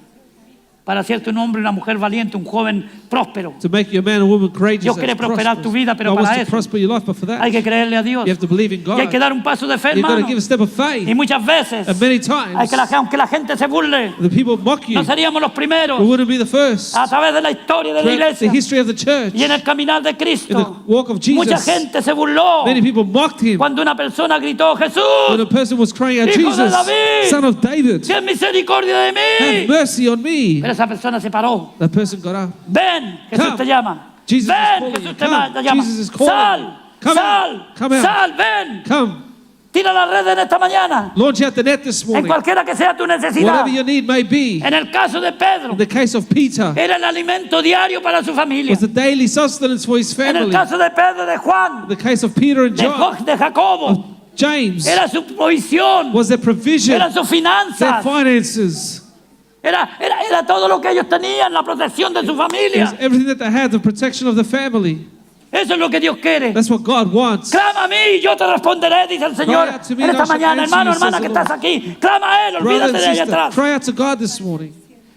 para hacerte un hombre y una mujer valiente, un joven próspero. To make you a man or woman courageous. Dios quiere and prosperar prosperous. tu vida, pero God para wants to eso prosper your life, but for that, hay que creerle a Dios. you have to believe in God. Y hay que dar un paso de fe, You've got to hermano. give a step of faith. Y muchas veces, And many times, aunque la gente se burle, the people mock you. no seríamos los primeros We wouldn't be the first. a través de la historia de la Throughout the iglesia history of the church, y en el caminar de in the Cristo. walk of Jesus, Mucha gente se burló many people mocked him. cuando una persona gritó: When Jesús, a person was crying out, Hijo de Jesus, David, Son of David, ten misericordia de have mí. mercy on me. Pero esa persona se paró. That person got up. Ven, Jesús Come. te llama. Jesus is Ven, calling Jesús you. te Come. te llama. Jesus is calling Sal, you. Come sal, out. Come out. sal, ven. Come, Tira la red en esta mañana. launch out the net this En morning. cualquiera que sea tu necesidad. Whatever your need may be. En el caso de Pedro, In the case of Peter, era el alimento diario para su familia. was the daily sustenance for his En el family. caso de Pedro, de Juan, In the case of Peter and de, John, de Jacobo, James, era su provisión, was their provision, eran sus their finanzas, finances. era todo lo que ellos tenían, la protección de su It was familia. everything that they had, the protection of the family. Eso es lo que Dios quiere. That's what God wants. Clama a mí y yo te responderé, dice el Señor. Cry out to me En and I esta shall mañana, answer hermano, you, hermana says que the estás aquí, clama a Él, Brother olvídate and de allá sister, atrás. cry out to God this morning.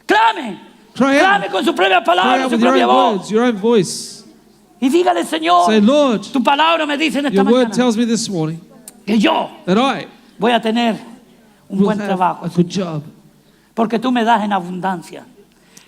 Clame, Cry clame out. con sus propias Cry palabras, out su with your propia own voz. words, your own voice. Y dígale, Señor, Say, Lord, tu palabra me dice en esta your word mañana tells me this morning que yo that I voy a tener un will buen have trabajo, a good job. porque tú me das en abundancia.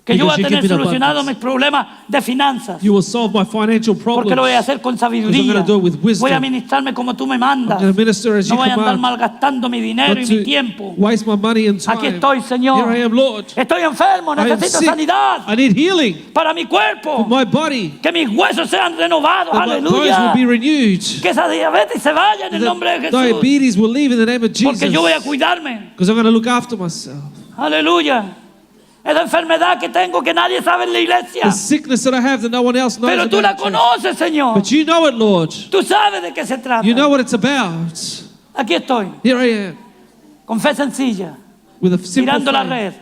Que yo voy a Because you tener give me in solucionado abundance. mis problemas de finanzas. You will solve my financial Porque lo voy a problems. hacer con Because I'm sabiduría. gonna do it with wisdom. Voy a ministrarme como tú me mandas. I'm going to minister as No you voy a andar command. malgastando mi dinero Not y mi to tiempo. waste my money and time. Aquí estoy, Señor. Here I am, Lord. Estoy enfermo, I am necesito sick. sanidad I need healing para mi cuerpo. for my body. Que mis huesos sean renovados. That my bones Aleluya. will be renewed. Que esa diabetes se vaya en el nombre de That Jesús. diabetes will leave in the name of Jesus. Porque yo voy a cuidarme. Because I'm going to look after myself. Aleluya. Esa enfermedad que tengo que nadie sabe en la iglesia. The sickness that I have that no one else knows Pero tú la about. church. conoces, Señor. But you know it, Lord. Tú sabes de qué se trata. You know what it's about. Aquí estoy, Here I am con fe sencilla, with a simple tirando la faith, red.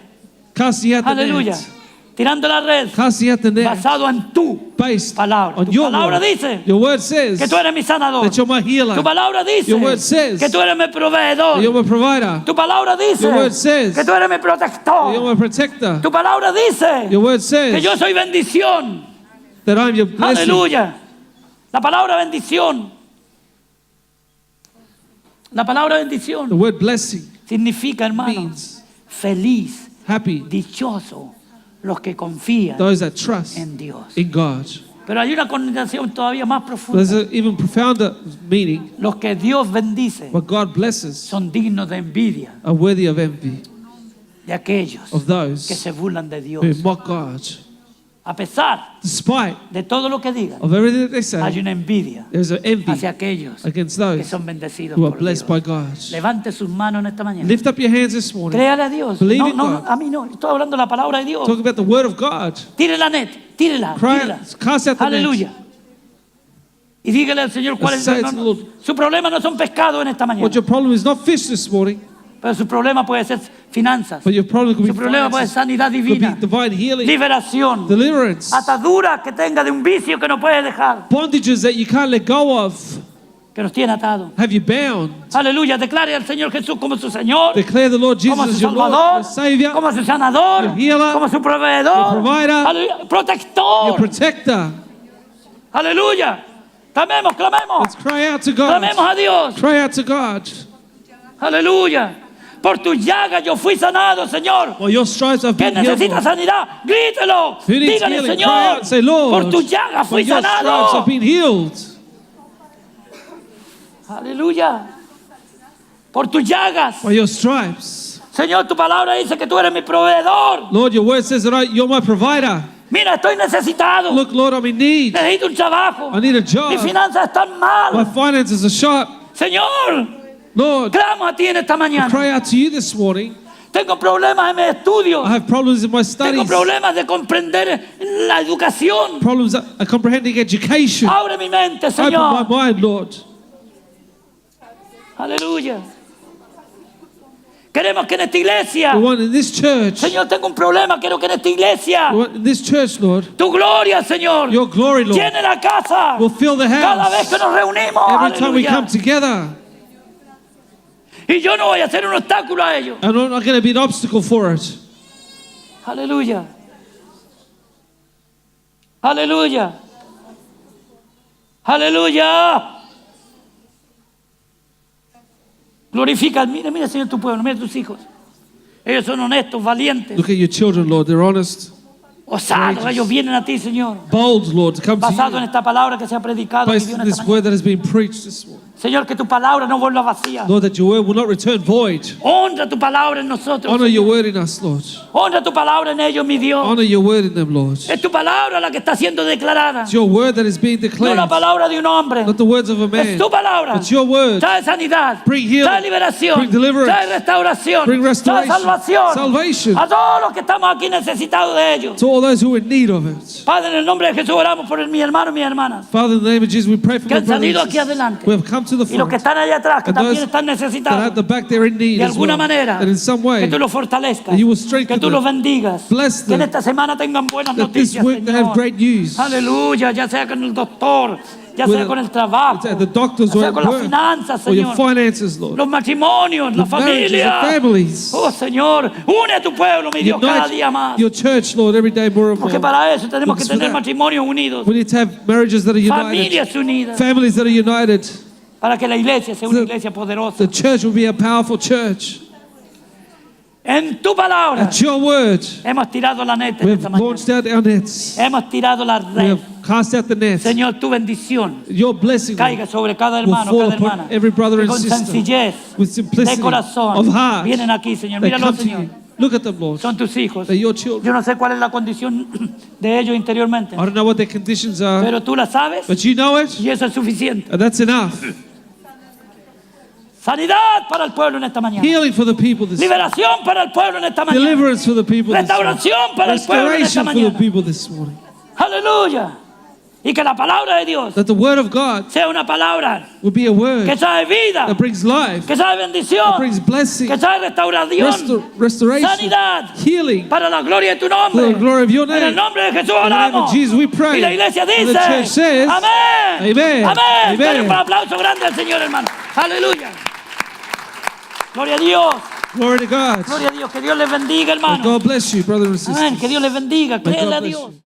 casting out the Aleluya. net, Tirando la red casting out the net, basado en tu based palabra. on Tu your palabra word. dice Your word says que tú eres mi sanador. that you're my healer. Tu palabra dice Your word says que tú eres mi proveedor. that you're my provider. Tu palabra dice Your word says que tú eres mi that you're protector. my protector. Tu palabra dice Your word que says yo soy bendición. that I'm your blessing. Aleluya. La palabra bendición. La palabra The bendición word blessing significa, hermano, means feliz, happy, dichoso, los que confían those that trust en Dios. in God. Pero hay una connotación todavía más But profunda. there's an even profounder meaning. Los que Dios bendice What God blesses son dignos de envidia are worthy of envy de aquellos of que those se burlan de Dios. who mock God. A pesar Despite de todo lo que digan, of everything that they hay say, una envidia there's an envy hacia aquellos against que those son bendecidos who are por blessed Dios. by God. Levante sus manos en esta mañana. Lift up your hands this morning. Créale a Dios. Believe No, in no, God. a mí no. Estoy hablando de la palabra de Dios. Talk about the word of God. Tire la net. Tírela. Cry, Tírela. cast out the net. Aleluya. Y dígale al Señor cuál es Say el it to the Lord. Su problema no son pescados en esta mañana. What your problem is not fish this morning, Pero su problema puede ser finanzas. but your problem could Su be problema puede ser finances, sanidad could be divina. divine healing, Liberación. deliverance, Ataduras que tenga de un vicio que no puede dejar. bondages that you can't let go of. Que nos tiene atados. Have you bound? Aleluya. Declare al Señor Jesús como su Señor. Declare the Lord Como Jesus su as your Lord, Salvador. your Savior, Como su sanador. your healer, Como su proveedor. your provider, Aleluya. your Protector. protector. Aleluya. Clamemos, clamemos. Let's cry out to God. Clamemos a Dios. Cry out to God. Aleluya. Por tus llagas yo fui sanado, Señor. Well, your stripes have Que been healed. necesita Lord. sanidad, grítelo. Who needs Dígale, healing? Cry Señor, out. Say, Lord, por tus llagas for fui your stripes have sanado. been healed. Aleluya. Por tus llagas. By your stripes. Señor, tu palabra dice que tú eres mi proveedor. Lord, your word says that you're my provider. Mira, estoy necesitado. Look, Lord, I'm in need. Necesito un trabajo. I need a job. Mis finanzas están My mal. finances are short. Señor, Lord, clamo a ti en esta I mañana. cry out to you this morning. Tengo problemas en mis estudios. I have problems in my Tengo studies, problemas de comprender la educación. problems comprehending education. Abre mi mente, Open my Señor. mind, Lord. Aleluya. Queremos que en esta iglesia, We want in this church, Señor, tengo un problema. Quiero que en esta iglesia, we want in this church, Lord, tu gloria, Señor, your glory, Lord, llene la casa will fill the cada vez house que nos reunimos. every time we Aleluya. come together. Y yo no voy a ser un obstáculo a ello. And I'm not going to be an obstacle for it. Aleluya. Aleluya. Aleluya. Glorifica. Mira, mira, Señor, tu pueblo. Mira tus hijos. Ellos son honestos, valientes, Look at your children, Lord. They're honest, osados. Ellos vienen a ti, Señor, bold, Lord, to come to basado en you. esta palabra que se ha predicado. Based en on this word that has been preached this morning. Señor, que tu palabra no vuelva vacía. Lord, that your word will not return void. Honra tu palabra en nosotros. Honor Señor. your word in us, Lord. Honra tu palabra en ellos, mi Dios. Honor your word in them, Lord. Es tu palabra la que está siendo declarada. It's your word that is being No declared, la palabra de un hombre. not the words of a Es man. tu palabra. It's your word. Trae sanidad. Bring healing. Trae liberación. Bring deliverance. Trae restauración. Bring restoration. Trae salvación. Salvation. A todos los que estamos aquí necesitados de ellos. To all those who are in need of it. Padre, en el nombre de Jesús oramos por mi hermano y mis hermanas Father, in the name of Jesus, we pray for que my han brothers salido and aquí sisters adelante. who have come to the y los que front, están allá atrás que and también those están that at necesitados. the back they're in need De as alguna well. manera, And in some que way, tú los fortalezcas, that you will que strengthen tú los them. bendigas, Bless que en them. esta semana tengan buenas That this noticias, week they have Señor. great news. Aleluya, ya sea con el doctor, ya With sea con el trabajo, the doctors ya or sea at con las work, finanzas, or your Señor, finances, Lord. los matrimonios, la The marriages, the familia. families. Oh, Señor, une a tu pueblo, mi Dios, cada día Unite más. your church, Lord, every day more and Porque more. para eso tenemos que Because for tener that, matrimonios unidos, We need to have marriages that are united, familias unidas, families that are united. para que la iglesia sea una The- iglesia poderosa. The church will be a powerful church. En tu palabra At your word, hemos tirado la neta we esta have mañana. launched out our nets. Hemos tirado la We red. have cast out the net. Señor, tu bendición Your blessing, caiga Lord, sobre cada will hermano, fall cada upon hermana. every brother Que and con sister sencillez with de simplicity corazón of heart. vienen aquí, Señor. They Míralo, come to Señor. you. Look at them, Lord. Son tus hijos. They're your children. Yo no sé cuál es la condición de ellos interiormente, I don't know what their conditions are, pero tú la sabes but you know it, y eso es suficiente. and that's enough. Sanidad para el pueblo en esta mañana. Healing for the people this morning. Liberación para el pueblo en esta mañana. Deliverance for the people this morning. Restauración para el pueblo en esta Restoration for the mañana. people this morning. Aleluya. Y que la palabra de Dios That the word of God sea una palabra will be a word que trae vida, that brings life, que trae bendición, that brings blessing, que trae restauración, restoration, sanidad, healing. para la gloria de tu nombre. For the glory of your name. En el nombre de Jesús In the name oramos. of Jesus we pray. Y la iglesia And dice, the church says, amén. Amen. Amén. Dale Amen. un aplauso grande al Señor, hermano. Aleluya. Gloria a Dios. Glory to God. Gloria a Dios. Que Dios les bendiga, May hermano. God bless you, brother and sister. Amén. Que Dios les bendiga. May Créele a God bless Dios. you.